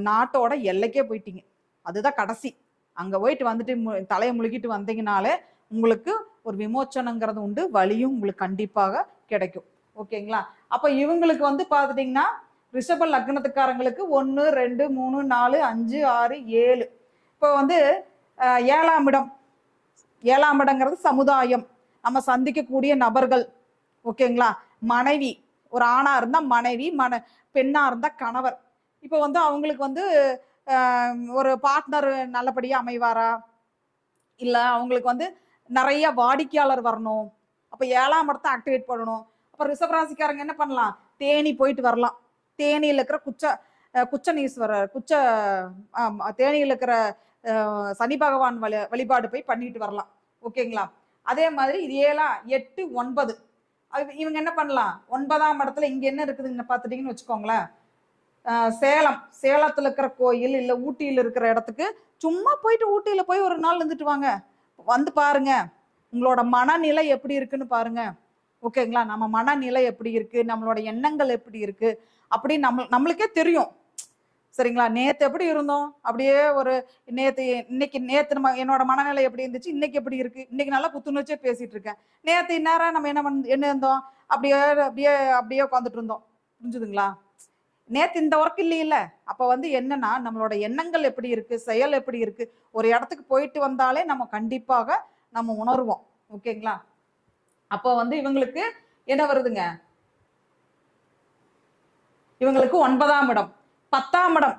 நாட்டோட எல்லைக்கே போயிட்டீங்க. அதுதான் கடைசி. அங்க போயிட்டு வந்துட்டு தலையை முழுகிட்டு வந்தீங்கனாலே உங்களுக்கு ஒரு விமோச்சனங்கிறது உண்டு, வழியும் உங்களுக்கு கண்டிப்பாக கிடைக்கும். ஓகேங்களா? அப்ப இவங்களுக்கு வந்து பாத்துட்டீங்கன்னா ரிஷப லக்னத்துக்காரங்களுக்கு 1 2 3 4 5 6 7. இப்போ வந்து 7ஆம் இடம், 7ஆம் இடங்கிறது சமுதாயம், நம்ம சந்திக்கக்கூடிய நபர்கள். ஓகேங்களா? மனைவி, ஒரு ஆணா இருந்தா மனைவி, பெண்ணா இருந்தா கணவர். இப்போ வந்து அவங்களுக்கு வந்து ஒரு பார்ட்னர் நல்லபடியா அமைவாரா, இல்ல அவங்களுக்கு வந்து நிறைய வாடிக்கையாளர் வரணும், அப்ப 7ஆம் இடத்தை ஆக்டிவேட் பண்ணணும். அப்ப ரிஷபராசிக்காரங்க என்ன பண்ணலாம், தேனி போயிட்டு வரலாம். தேனியில் இருக்கிற குச்சனீஸ்வரர் தேனியில் இருக்கிற சனி பகவான் வழிபாடு போய் பண்ணிட்டு வரலாம். ஓகேங்களா? அதே மாதிரி இது 7 8 9 இவங்க என்ன பண்ணலாம், 9ஆம் இடத்துல இங்க என்ன இருக்குதுன்னு பாத்துட்டீங்கன்னு வச்சுக்கோங்களேன், சேலத்துல இருக்கிற கோயில் இல்ல ஊட்டியில இருக்கிற இடத்துக்கு சும்மா போயிட்டு ஊட்டியில போய் ஒரு நாள் இருந்துட்டு வாங்க, வந்து பாருங்க உங்களோட மனநிலை எப்படி இருக்குன்னு பாருங்க. ஓகேங்களா? நம்ம மனநிலை எப்படி இருக்கு, நம்மளோட எண்ணங்கள் எப்படி இருக்கு அப்படின்னு நம்மளுக்கே தெரியும். சரிங்களா? நேத்து எப்படி இருந்தோம், அப்படியே ஒரு நேத்து நம்ம என்னோட மனநிலை எப்படி இருந்துச்சு, இன்னைக்கு எப்படி இருக்கு, இன்னைக்கு நல்லா புத்துணர்ச்சியா பேசிட்டு இருக்கேன். நேத்து இந்நேரம் நம்ம என்ன இருந்தோம், அப்படியே அப்படியே அப்படியே உட்காந்துட்டு இருந்தோம். புரிஞ்சுதுங்களா? நேத்து இந்த ஒர்க் இல்லையில. அப்ப வந்து என்னன்னா நம்மளோட எண்ணங்கள் எப்படி இருக்கு, செயல் எப்படி இருக்கு, ஒரு இடத்துக்கு போயிட்டு வந்தாலே நம்ம கண்டிப்பாக நம்ம உணர்வோம். ஓகேங்களா? அப்ப வந்து இவங்களுக்கு என்ன வருதுங்க, இவங்களுக்கு 9ஆம் இடம். 10ஆம் இடம்,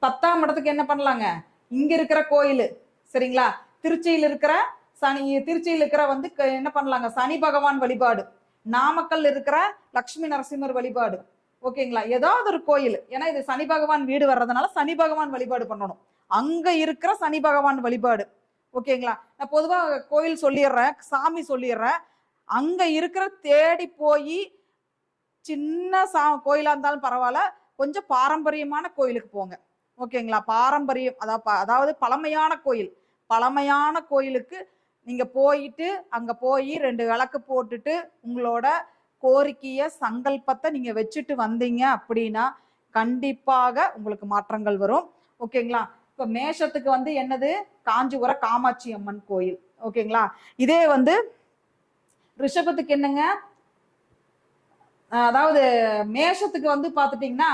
10ஆம் இடத்துக்கு என்ன பண்ணலாங்க, இங்க இருக்கிற கோயில். சரிங்களா? திருச்சியில் இருக்கிற வந்து என்ன பண்ணலாங்க, சனி பகவான் வழிபாடு. நாமக்கல் இருக்கிற லட்சுமி நரசிம்மர் வழிபாடு. ஓகேங்களா? ஏதாவது ஒரு கோயில், ஏன்னா இது சனி பகவான் வீடு வர்றதுனால சனி பகவான் வழிபாடு பண்ணணும். அங்க இருக்கிற சனி பகவான் வழிபாடு. ஓகேங்களா? நான் பொதுவா கோயில் சொல்லிடுறேன், சாமி சொல்லிடுறேன். அங்க இருக்கிற தேடி போய் சின்ன கோயிலா இருந்தாலும் பரவாயில்ல, கொஞ்சம் பாரம்பரியமான கோயிலுக்கு போங்க. ஓகேங்களா? பாரம்பரியம் அதாவது பழமையான கோயிலுக்கு நீங்க போயிட்டு அங்க போய் 2 விளக்கு போட்டுட்டு உங்களோட கோரிக்கைய சங்கல்பத்தை நீங்க வச்சுட்டு வந்தீங்க அப்படின்னா கண்டிப்பாக உங்களுக்கு மாற்றங்கள் வரும். ஓகேங்களா? இப்ப மேஷத்துக்கு வந்து என்னது, காஞ்சிபுர காமாட்சி அம்மன் கோயில். ஓகேங்களா? இதே வந்து ரிஷபத்துக்கு என்னங்க, அதாவது மேஷத்துக்கு வந்து பாத்துட்டீங்கன்னா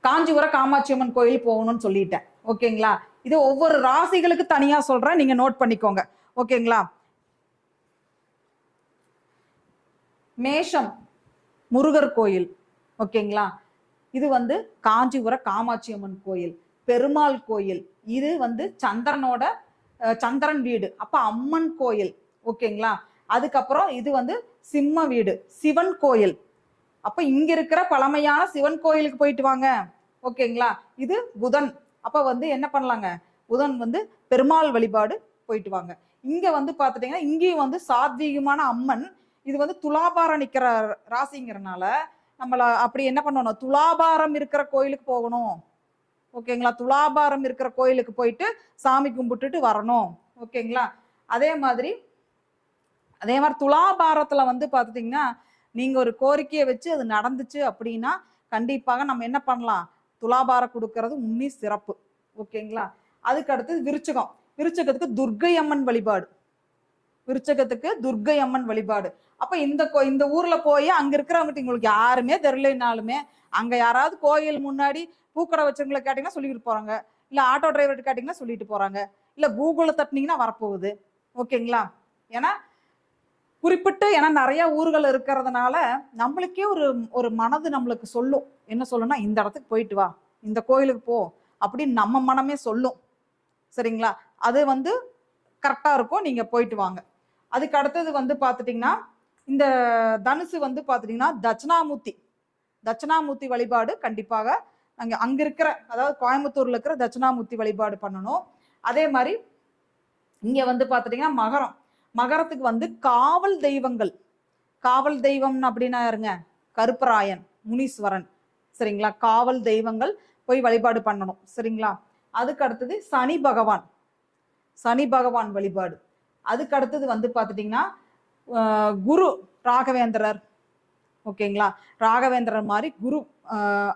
காஞ்சிபுர காமாட்சி அம்மன் கோயில் போகணும்னு சொல்லிட்டேன். ஓகேங்களா? இது ஒவ்வொரு ராசிகளுக்கு தனியா சொல்றேன், நீங்க நோட் பண்ணிக்கோங்க. ஓகேங்களா? மேஷம் முருகர் கோயில். ஓகேங்களா? இது வந்து காஞ்சிபுர காமாட்சி அம்மன் கோயில், பெருமாள் கோயில். இது வந்து சந்திரன் வீடு, அப்ப அம்மன் கோயில். ஓகேங்களா? அதுக்கப்புறம் இது வந்து சிம்ம வீடு, சிவன் கோயில். அப்ப இங்க இருக்கிற பழமையான சிவன் கோயிலுக்கு போயிட்டு வாங்க. ஓகேங்களா? இது புதன், அப்ப வந்து என்ன பண்ணலாங்க, புதன் வந்து பெருமாள் வழிபாடு போயிட்டு வாங்க. இங்க வந்து பாத்துட்டீங்கன்னா இங்கேயும் வந்து சாத்வீகமான அம்மன். இது வந்து துலாபாரம் நிக்கிற ராசிங்கிறனால நம்மள அப்படி என்ன பண்ணணும், துலாபாரம் இருக்கிற கோயிலுக்கு போகணும். ஓகேங்களா? துலாபாரம் இருக்கிற கோயிலுக்கு போயிட்டு சாமி கும்பிட்டுட்டு வரணும். ஓகேங்களா? அதே மாதிரி துலாபாரத்துல வந்து பாத்துட்டீங்கன்னா நீங்க ஒரு கோரிக்கையை வச்சு அது நடந்துச்சு அப்படின்னா கண்டிப்பாக நம்ம என்ன பண்ணலாம், துலாபாரம் கொடுக்கறது உண்மை சிறப்பு. ஓகேங்களா? அதுக்கு அடுத்தது விருச்சகத்துக்கு துர்க்கை அம்மன் வழிபாடு. அப்ப இந்த ஊர்ல போய் அங்க இருக்கிறவங்க உங்களுக்கு யாருமே தெரியலனாலுமே அங்க யாராவது கோயில் முன்னாடி பூக்கடை வச்சவங்களை கேட்டீங்கன்னா சொல்லிட்டு போறாங்க, இல்ல ஆட்டோ டிரைவர் கேட்டீங்கன்னா சொல்லிட்டு போறாங்க, இல்ல கூகுள்ல தட்டினீங்கன்னா வரப்போகுது. ஓகேங்களா? ஏன்னா நிறைய ஊர்கள் இருக்கிறதுனால நம்மளுக்கே ஒரு மனது நம்மளுக்கு சொல்லும், என்ன சொல்லும்னா இந்த இடத்துக்கு போயிட்டு வா, இந்த கோயிலுக்கு போ அப்படின்னு நம்ம மனமே சொல்லும். சரிங்களா? அது வந்து கரெக்டா இருக்கும், நீங்க போயிட்டு வாங்க. அதுக்கு அடுத்தது வந்து பாத்துட்டீங்கன்னா இந்த தனுசு வந்து பாத்துட்டீங்கன்னா தட்சிணாமூர்த்தி வழிபாடு கண்டிப்பாக அங்க இருக்கிற, அதாவது கோயம்புத்தூர்ல இருக்கிற தட்சிணாமூர்த்தி வழிபாடு பண்ணணும். அதே மாதிரி இங்க வந்து பாத்துட்டீங்கன்னா மகரத்துக்கு வந்து காவல் தெய்வம் அப்படின்னா யாருங்க, கருப்பராயன், முனீஸ்வரன். சரிங்களா? காவல் தெய்வங்கள் போய் வழிபாடு பண்ணணும். சரிங்களா? அதுக்கு அடுத்தது சனி பகவான் வழிபாடு. அதுக்கு அடுத்தது வந்து பாத்துட்டீங்கன்னா குரு ராகவேந்திரர். ஓகேங்களா. ராகவேந்திரன் மாதிரி குரு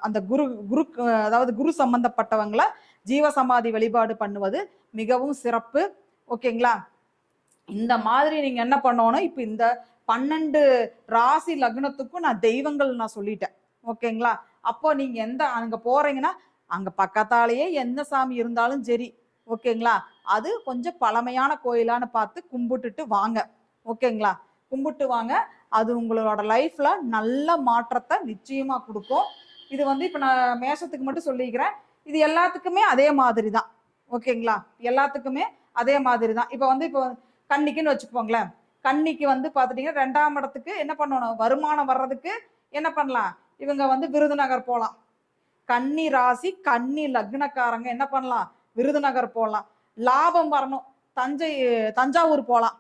அந்த குரு குரு அதாவது குரு சம்பந்தப்பட்டவங்களை ஜீவசமாதி வழிபாடு பண்ணுவது மிகவும் சிறப்பு. ஓகேங்களா. இந்த மாதிரி நீங்க என்ன பண்ணணும், இப்ப இந்த 12 ராசி லக்னத்துக்கும் நான் தெய்வங்கள் நான் சொல்லிட்டேன். ஓகேங்களா. அப்போ நீங்க அங்க போறீங்கன்னா அங்க பக்கத்தாலேயே எந்த சாமி இருந்தாலும் சரி, ஓகேங்களா, அது கொஞ்சம் பழமையான கோயிலான்னு பார்த்து கும்பிட்டுட்டு வாங்க. ஓகேங்களா. கும்பிட்டு வாங்க. அது உங்களோட லைஃப்ல நல்ல மாற்றத்தை நிச்சயமா கொடுக்கும். இது இப்ப நான் மேஷத்துக்கு மட்டும் சொல்லிக்கிறேன். இது எல்லாத்துக்குமே அதே மாதிரி தான். ஓகேங்களா. எல்லாத்துக்குமே அதே மாதிரி தான். இப்போ கன்னிக்குன்னு வச்சுக்கோங்களேன். கன்னிக்கு பாத்துட்டீங்கன்னா 2ஆம் இடத்துக்கு என்ன பண்ணணும், வருமானம் வர்றதுக்கு என்ன பண்ணலாம், இவங்க விருதுநகர் போகலாம். கன்னி ராசி கன்னி லக்னக்காரங்க என்ன பண்ணலாம், விருதுநகர் போகலாம். லாபம் வரணும், தஞ்சாவூர் போகலாம்.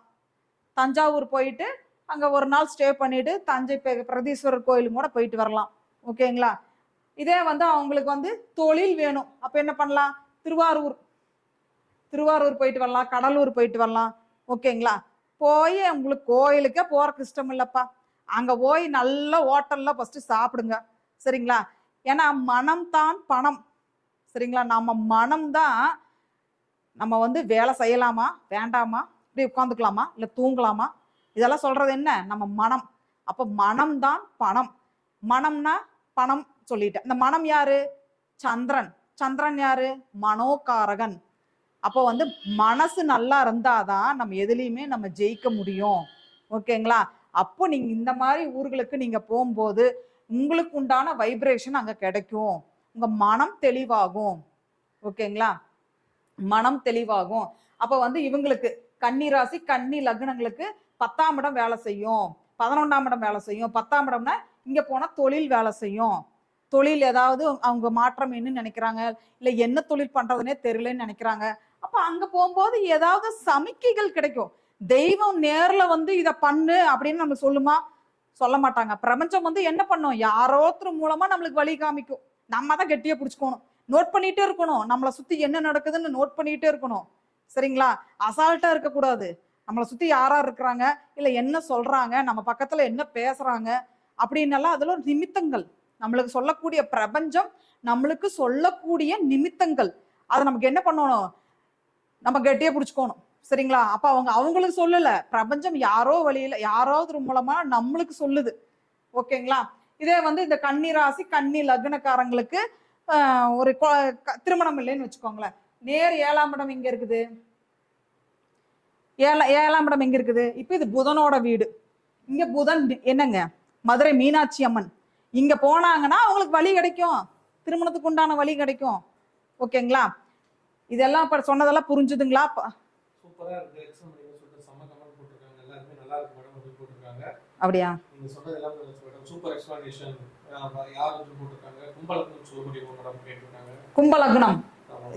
தஞ்சாவூர் போயிட்டு அங்க ஒரு நாள் ஸ்டே பண்ணிட்டு தஞ்சை பிரதீஸ்வரர் கோயிலும் கூட போயிட்டு வரலாம். ஓகேங்களா. இதே அவங்களுக்கு தொழில் வேணும், அப்ப என்ன பண்ணலாம், திருவாரூர் போயிட்டு வரலாம், கடலூர் போயிட்டு வரலாம். ஓகேங்களா. போய் உங்களுக்கு கோயிலுக்கே போறக்கு இஷ்டம் இல்லப்பா, அங்க போய் நல்ல ஹோட்டல்ல ஃபர்ஸ்ட் சாப்பிடுங்க. சரிங்களா. ஏன்னா மனம் தான் பணம். சரிங்களா. நம்ம மனம் தான், நம்ம வேலை செய்யலாமா வேண்டாமா, இப்படி உட்காந்துக்கலாமா இல்ல தூங்கலாமா, இதெல்லாம் சொல்றது என்ன, நம்ம மனம். அப்ப மனம் தான் பணம். மனம்னா பணம் சொல்லிட்டேன். இந்த மனம் யாரு, சந்திரன். சந்திரன் யாரு, மனோகாரகன். அப்போ மனசு நல்லா இருந்தாதான் நம்ம எதுலையுமே நம்ம ஜெயிக்க முடியும். ஓகேங்களா. அப்போ நீங்க இந்த மாதிரி ஊர்களுக்கு நீங்க போகும்போது உங்களுக்கு உண்டான வைப்ரேஷன் அங்க கிடைக்கும். உங்க மனம் தெளிவாகும். ஓகேங்களா. மனம் தெளிவாகும். அப்ப இவங்களுக்கு கன்னி ராசி கன்னி லக்னங்களுக்கு 10ஆம் இடம் வேலை செய்யும், 11ஆம் இடம் வேலை செய்யும். 10ஆம் இடம்னா இங்க போனா தொழில் வேலை செய்யும். தொழில் ஏதாவது அவங்க மாற்றம் என்ன நினைக்கிறாங்க, இல்ல என்ன தொழில் பண்றதுன்னே தெரியலன்னு நினைக்கிறாங்க. அப்ப அங்க போகும்போது ஏதாவது சமிக்கைகள் கிடைக்கும். தெய்வம் நேர்ல இத பண்ணு அப்படின்னு நம்ம சொல்லுமா, சொல்ல மாட்டாங்க. பிரபஞ்சம் என்ன பண்ணும், யாரோத்தர் மூலமா நம்மளுக்கு வழி காமிக்கும். நம்ம தான் கெட்டியா பிடிச்சுக்கணும், நோட் பண்ணிட்டே இருக்கணும். நம்மளை சுத்தி என்ன நடக்குதுன்னு நோட் பண்ணிட்டே இருக்கணும். சரிங்களா. அசால்ட்டா இருக்கக்கூடாது. நம்மளை சுத்தி யாரா இருக்கிறாங்க, இல்ல என்ன சொல்றாங்க, நம்ம பக்கத்துல என்ன பேசுறாங்க அப்படின்னு அதுல ஒரு நிமித்தங்கள் நம்மளுக்கு சொல்லக்கூடிய பிரபஞ்சம், நம்மளுக்கு சொல்லக்கூடிய நிமித்தங்கள். அது நமக்கு என்ன பண்ணணும், நம்ம கெட்டியா பிடிச்சுக்கணும். சரிங்களா. அப்ப அவங்களுக்கு சொல்லல, பிரபஞ்சம் யாரோ வழியில யாராவது மூலமா நம்மளுக்கு சொல்லுது. ஓகேங்களா. இதே இந்த கன்னி ராசி கன்னி லக்னக்காரங்களுக்கு ஒரு திருமணம் இல்லைன்னு வச்சுக்கோங்களேன். நேர் 7ஆம் இடம் எங்க இருக்குது, 7ஆம் இடம் எங்க இருக்குது, இப்ப இது புதனோட வீடு. இங்க புதன் என்னங்க, மதுரை மீனாட்சி அம்மன். இங்க போனாங்கன்னா அவங்களுக்கு வழி கிடைக்கும், திருமணத்துக்கு உண்டான வழி கிடைக்கும். ஓகேங்களா. இதெல்லாம் இப்ப சொன்னதெல்லாம் புரிஞ்சுதுங்களா? சூப்பரா இருக்கு. எக்ஸாம் நீங்க சொல்றது செம்ம கமெண்ட் போட்டுருக்காங்க. எல்லாரும் நல்லா இருக்கு மேடம் அப்படி போட்டுருக்காங்க. அப்படியா? நீங்க சொன்னது எல்லாம் மேடம் சூப்பர் எக்ஸ்பிளனேஷன். யார் வந்து போட்டுருக்காங்க, கும்பலக்னம் சொல்ல முடியுமா மேடம் கேட்டிருக்காங்க. கும்பலக்னம்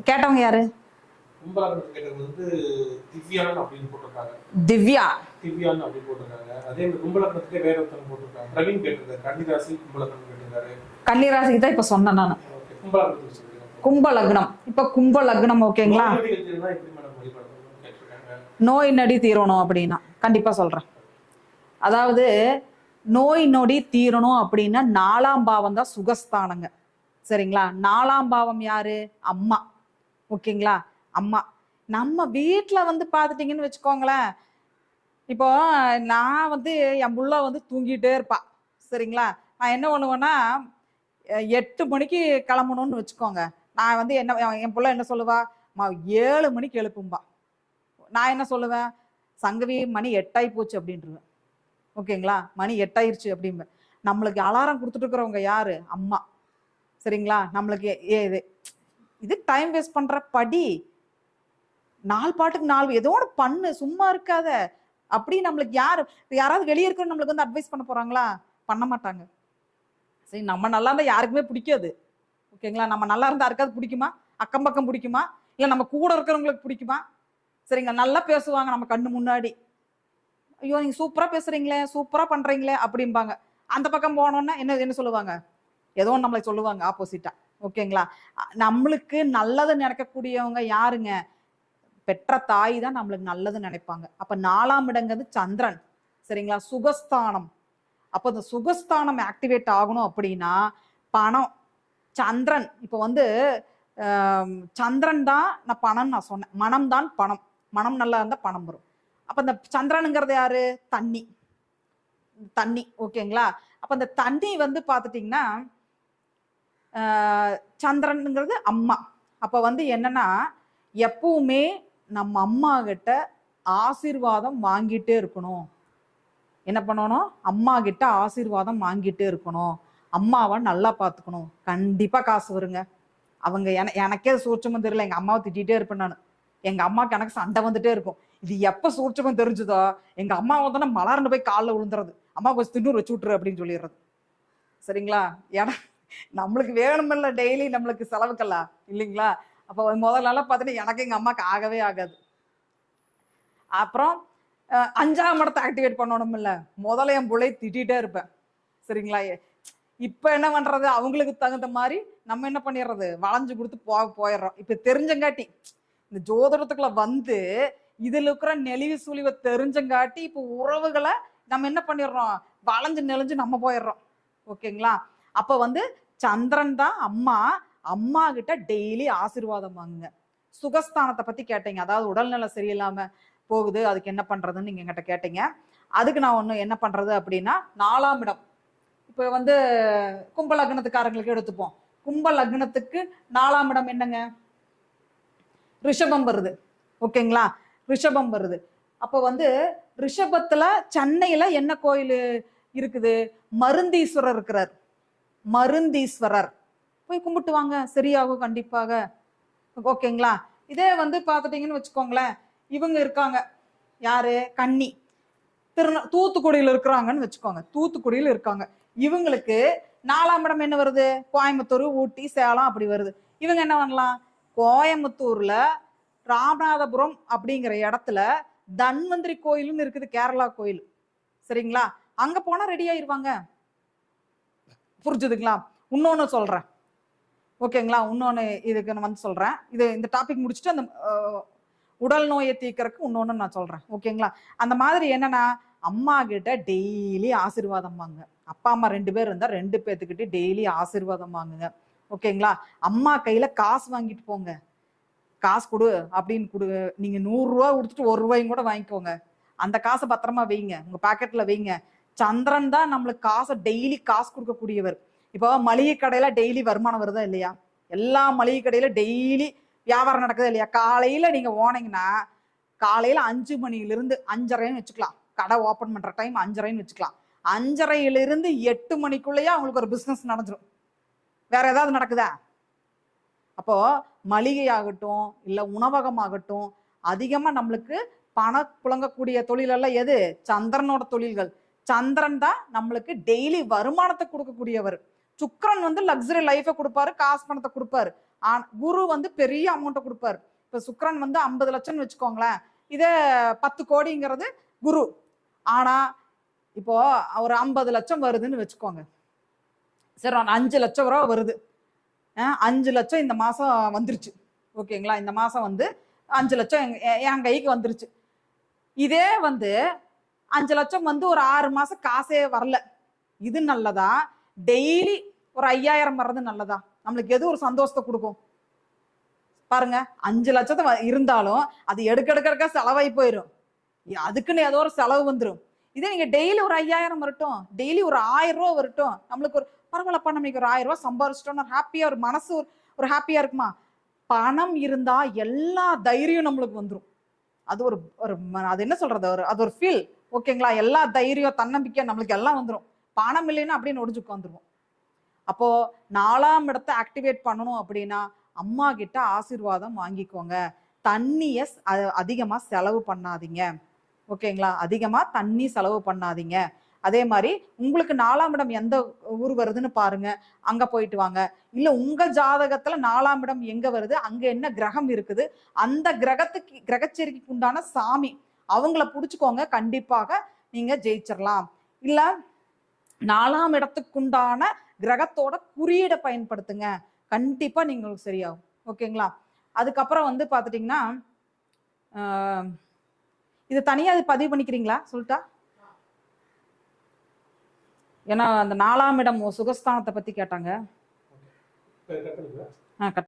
கேட்டவங்க யாரு? கும்பலக்னம் கேட்டது திவ்யான் அப்படின்னு போட்டிருக்காங்க. திவ்யான் அப்படின்னு போட்டிருக்காங்க. அதே மாதிரி கும்பலக்னத்துக்கே வேற ஒருத்தர் போட்டிருக்காங்க. பிரவீன் கேட்டிருக்காரு. கன்னிராசி கும்பலக்னம் கேட்டிருக்காரு. கன்னிராசிக்கு தான் இப்ப சொன்னேன் நான். கும்பலக்னத்துக்கு சொல்லுங்க. கும்பலக்னம் இப்ப கும்பலக்னம். ஓகேங்களா. நோய் நொடி தீரணும் அப்படின்னா கண்டிப்பா சொல்றேன். அதாவது நோய் நொடி தீரணும் அப்படின்னா 4ஆம் பாவம் தான் சுகஸ்தானங்க. சரிங்களா. 4ஆம் பாவம் யாரு, அம்மா. ஓகேங்களா. அம்மா நம்ம வீட்டுல பாத்துட்டீங்கன்னு வச்சுக்கோங்களேன். இப்போ நான் என் புள்ள தூங்கிட்டே இருப்பா. சரிங்களா. நான் என்ன பண்ணுவேன்னா 8 மணிக்கு கிளம்பணும்னு வச்சுக்கோங்க. நான் என்ன என் புள்ள என்ன சொல்லுவா, 7 மணிக்கு எழுப்பும்பா. நான் என்ன சொல்லுவேன், சங்கவி மணி 8 ஆகி போச்சு அப்படின்ட்டுருவேன். ஓகேங்களா. மணி 8 ஆயிடுச்சு அப்படின்பேன். நம்மளுக்கு அலாரம் கொடுத்துட்டு இருக்கிறவங்க யாரு, அம்மா. சரிங்களா. நம்மளுக்கு இது டைம் வேஸ்ட் பண்ற, படி, 4 பாட்டுக்கு 4 ஏதோ ஒன்று பண்ணு, சும்மா இருக்காத அப்படி நம்மளுக்கு யாராவது வெளியே இருக்கிற நம்மளுக்கு அட்வைஸ் பண்ண போறாங்களா, பண்ண மாட்டாங்க. சரி, நம்ம நல்லா இருந்தா யாருக்குமே பிடிக்காது. ஓகேங்களா. நம்ம நல்லா இருந்தா யாருக்காவது பிடிக்குமா, அக்கம் பக்கம் பிடிக்குமா, இல்ல நம்ம கூட இருக்கிறவங்களுக்கு பிடிக்குமா? சரிங்களா. நல்லா பேசுவாங்க நம்ம கண்ணு முன்னாடி, ஐயோ நீங்க சூப்பரா பேசுறீங்களே, சூப்பரா பண்றீங்களே அப்படிம்பாங்க. அந்த பக்கம் போனோம்னா என்ன சொல்லுவாங்க, ஏதோ நம்மளை சொல்லுவாங்க ஆப்போசிட்டா. ஓகேங்களா. நம்மளுக்கு நல்லது நினைக்கக்கூடியவங்க யாருங்க, பெற்ற தாய் தான் நம்மளுக்கு நல்லது நினைப்பாங்க. அப்ப 4ஆம் இடங்கிறது சந்திரன். சரிங்களா. சுகஸ்தானம். அப்போ இந்த சுகஸ்தானம் ஆக்டிவேட் ஆகணும் அப்படின்னா பணம், சந்திரன், இப்போ வந்து சந்திரன் தான் நான் பணம் நான் சொன்னேன், மனம் தான் பணம், மனம் நல்லா இருந்தா பணம் வரும். அப்ப இந்த சந்திரனுங்கிறது யாரு? தண்ணி, தண்ணி. ஓகேங்களா? அப்ப இந்த தண்ணி வந்து பாத்துட்டீங்கன்னா சந்திரனுங்கிறது அம்மா. அப்ப வந்து என்னன்னா எப்பவுமே நம்ம அம்மா கிட்ட ஆசீர்வாதம் வாங்கிட்டே இருக்கணும். என்ன பண்ணணும்? அம்மா கிட்ட ஆசீர்வாதம் வாங்கிட்டே இருக்கணும். அம்மாவை நல்லா பார்த்துக்கணும். கண்டிப்பா காசு வருங்க. அவங்க எனக்கே சூட்சமும் தெரியல, எங்க அம்மாவை திட்டிகிட்டே இருப்பேன் நான். எங்க அம்மாவுக்கு எனக்கு சண்டை வந்துட்டே இருக்கும். இது எப்ப சூட்சமும் தெரிஞ்சுதோ எங்க அம்மா வந்து மலர்ந்து போய் காலில் விழுந்துறது, அம்மா கொஞ்சம் தின்னூர் வச்சு விட்டுரு அப்படின்னு சொல்லிடுறது. சரிங்களா? ஏன்னா நம்மளுக்கு வேணுமில்ல டெய்லி நம்மளுக்கு செலவுக்கெல்லாம் இல்லைங்களா? அப்போ முதல்லலாம் பார்த்தீங்கன்னா எனக்கு எங்க அம்மாவுக்கு ஆகவே ஆகாது. அப்புறம் 5ஆம் இடத்தை ஆக்டிவேட் பண்ணணும் இல்ல, முதல்ல என் பிள்ளை திட்டிகிட்டே இருப்பேன். சரிங்களா? இப்ப என்ன பண்றது, அவங்களுக்கு தகுந்த மாதிரி நம்ம என்ன பண்ணிடுறது, வளைஞ்சு கொடுத்து போயிடுறோம். இப்ப தெரிஞ்சங்காட்டி இந்த ஜோதிடத்துக்குள்ள வந்து இதுல இருக்கிற நெளிவு சுழிவை தெரிஞ்சங்காட்டி இப்ப உறவுகளை நம்ம என்ன பண்ணிடுறோம், வளைஞ்சு நெளிஞ்சு நம்ம போயிடுறோம். ஓகேங்களா? அப்ப வந்து சந்திரன் தான் அம்மா, அம்மா கிட்ட டெய்லி ஆசீர்வாதம் வாங்குங்க. சுகஸ்தானத்தை பத்தி கேட்டீங்க, அதாவது உடல்நலம் சரியில்லாம போகுது, அதுக்கு என்ன பண்றதுன்னு நீங்க என்கிட்ட கேட்டீங்க. அதுக்கு நான் ஒண்ணு என்ன பண்றது அப்படின்னா 4ஆம் இடம். இப்ப வந்து கும்ப லக்னத்துக்காரங்களுக்கு எடுத்துப்போம். கும்ப லக்னத்துக்கு 4ஆம் இடம் என்னங்க? ரிஷபம் வருது. ஓகேங்களா? ரிஷபம் வருது. அப்ப வந்து ரிஷபத்துல சென்னையில என்ன கோயில் இருக்குது? மருந்தீஸ்வரர் இருக்கிறார். மருந்தீஸ்வரர் போய் கும்பிட்டு வாங்க, சரியாகும் கண்டிப்பாக. ஓகேங்களா? இதே வந்து பாத்துட்டீங்கன்னு வச்சுக்கோங்களேன், இவங்க இருக்காங்க யாரு? கன்னி, தூத்துக்குடியில இருக்கிறாங்கன்னு வச்சுக்கோங்க, தூத்துக்குடியில இருக்காங்க. இவங்களுக்கு 4ஆம் இடம் என்ன வருது? கோயம்புத்தூர், ஊட்டி, சேலம் அப்படி வருது. இவங்க என்ன பண்ணலாம்? கோயம்புத்தூர்ல ராமநாதபுரம் அப்படிங்கிற இடத்துல தன்வந்திரி கோயிலும் இருக்குது, கேரளா கோயில். சரிங்களா? அங்க போனா ரெடி ஆயிருவாங்க. புரிஞ்சுதுங்களா? இன்னொன்னு சொல்றேன். ஓகேங்களா? இன்னொன்னு இதுக்கு நான் வந்து சொல்றேன். இந்த டாபிக் முடிச்சுட்டு அந்த உடல் நோயை தீர்க்கறதுக்கு இன்னொன்னு நான் சொல்றேன். ஓகேங்களா? அந்த மாதிரி என்னன்னா அம்மா கிட்ட டெய்லி ஆசீர்வாதம் வாங்க. அப்பா அம்மா 2 பேர் இருந்தா 2 பேர்த்துக்கிட்ட டெய்லி ஆசீர்வாதம் வாங்குங்க. ஓகேங்களா? அம்மா கையில காசு வாங்கிட்டு போங்க. காசு கொடு அப்படின்னு கொடு, நீங்க 100 ரூபா கொடுத்துட்டு 1 ரூபாயும் கூட வாங்கிக்கோங்க. அந்த காசை பத்திரமா வைங்க, உங்க பாக்கெட்ல வைங்க. சந்திரன் தான் நம்மளுக்கு காசை டெய்லி காசு கொடுக்கக்கூடியவர். இப்போ மளிகை கடையில டெய்லி வருமானம் வருதா இல்லையா? எல்லா மளிகை கடையில டெய்லி வியாபாரம் நடக்குதா இல்லையா? காலையில நீங்க போனீங்கன்னா காலையில 5 மணிலிருந்து 5:30 வச்சுக்கலாம், கடை ஓபன் பண்ற டைம் 5:30 வச்சுக்கலாம். 5:30 8 மணிக்குள்ளேயே அவங்களுக்கு ஒரு பிசினஸ் நடந்துடும். வேற ஏதாவது நடக்குதா? அப்போ மளிகை ஆகட்டும் இல்ல உணவகம் ஆகட்டும், அதிகமா நம்மளுக்கு பணம் புழங்கக்கூடிய தொழில் எல்லாம் எது? சந்திரனோட தொழில்கள். சந்திரன் தான் நம்மளுக்கு டெய்லி வருமானத்தை கொடுக்கக்கூடியவர். சுக்கிரன் வந்து லக்ஸரி லைஃபை கொடுப்பாரு, காசு பணத்தை கொடுப்பாரு. குரு வந்து பெரிய அமௌண்ட்டை கொடுப்பாரு. இப்ப சுக்கிரன் வந்து 50 லட்சம் வச்சுக்கோங்களேன், இதே 10 கோடிங்கிறது குரு. ஆனா இப்போ ஒரு 50 லட்சம் வருதுன்னு வச்சுக்கோங்க, சரி 5 லட்சம் ரூபா வருது, 5 லட்சம் இந்த மாசம் வந்துருச்சு. ஓகேங்களா? இந்த மாசம் வந்து 5 லட்சம் என் கைக்கு வந்துருச்சு. இதே வந்து 5 லட்சம் வந்து ஒரு 6 மாசம் காசே வரல, இது நல்லதா? டெய்லி ஒரு 5000 வர்றது நல்லதா? நம்மளுக்கு எது ஒரு சந்தோஷத்தை கொடுக்கும் பாருங்க. 5 லட்சத்தை இருந்தாலும் அது எடுக்க செலவாகி போயிடும், அதுக்குன்னு ஏதோ ஒரு செலவு வந்துடும். இதே நீங்க டெய்லி ஒரு 5000 வரட்டும், டெய்லி ஒரு 1000 ரூபா வரட்டும், நம்மளுக்கு ஒரு பரவாயில்லப்பா, நம்மளுக்கு ஒரு 1000 ரூபாய் சம்பாரிச்சிட்டோம், ஹாப்பியா, ஒரு மனசு ஒரு ஹாப்பியா இருக்குமா? பணம் இருந்தா எல்லா தைரியம் நம்மளுக்கு வந்துடும். அது ஒரு அது என்ன சொல்றது, அது ஒரு ஃபீல். ஓகேங்களா? எல்லா தைரியம் தன்னம்பிக்கை நம்மளுக்கு எல்லாம் வந்துடும். பணம் இல்லைன்னா அப்படின்னு ஒடிஞ்சு உட்காந்துருவோம். அப்போ 4ஆம் இடத்தை ஆக்டிவேட் பண்ணணும் அப்படின்னா அம்மா கிட்ட ஆசீர்வாதம் வாங்கிக்கோங்க. தண்ணிய அதிகமா செலவு பண்ணாதீங்க. ஓகேங்களா? அதிகமா தண்ணி செலவு பண்ணாதீங்க. அதே மாதிரி உங்களுக்கு 4ஆம் இடம் எந்த ஊர் வருதுன்னு பாருங்க, அங்க போயிட்டு வாங்க. இல்ல உங்க ஜாதகத்துல 4ஆம் இடம் எங்க வருது, அங்க என்ன கிரகம் இருக்குது, அந்த கிரகச்சேரிக்கு உண்டான சாமி அவங்கள புடிச்சுக்கோங்க, கண்டிப்பாக நீங்க ஜெயிச்சிடலாம். இல்ல 4ஆம் இடத்துக்குண்டான கிரகத்தோட குறியீடை பயன்படுத்துங்க, கண்டிப்பா நீங்களுக்கு சரியாகும். ஓகேங்களா? அதுக்கப்புறம் வந்து பாத்துட்டீங்கன்னா இது தனியா பதிவு பண்ணிக்கிறீங்களா? சொல்லிட்டா ஏன்னா அந்த 4ஆம் இடம் சுகஸ்தானத்தை பத்தி கேட்டாங்க. கரெக்டா இருக்குதா? கட்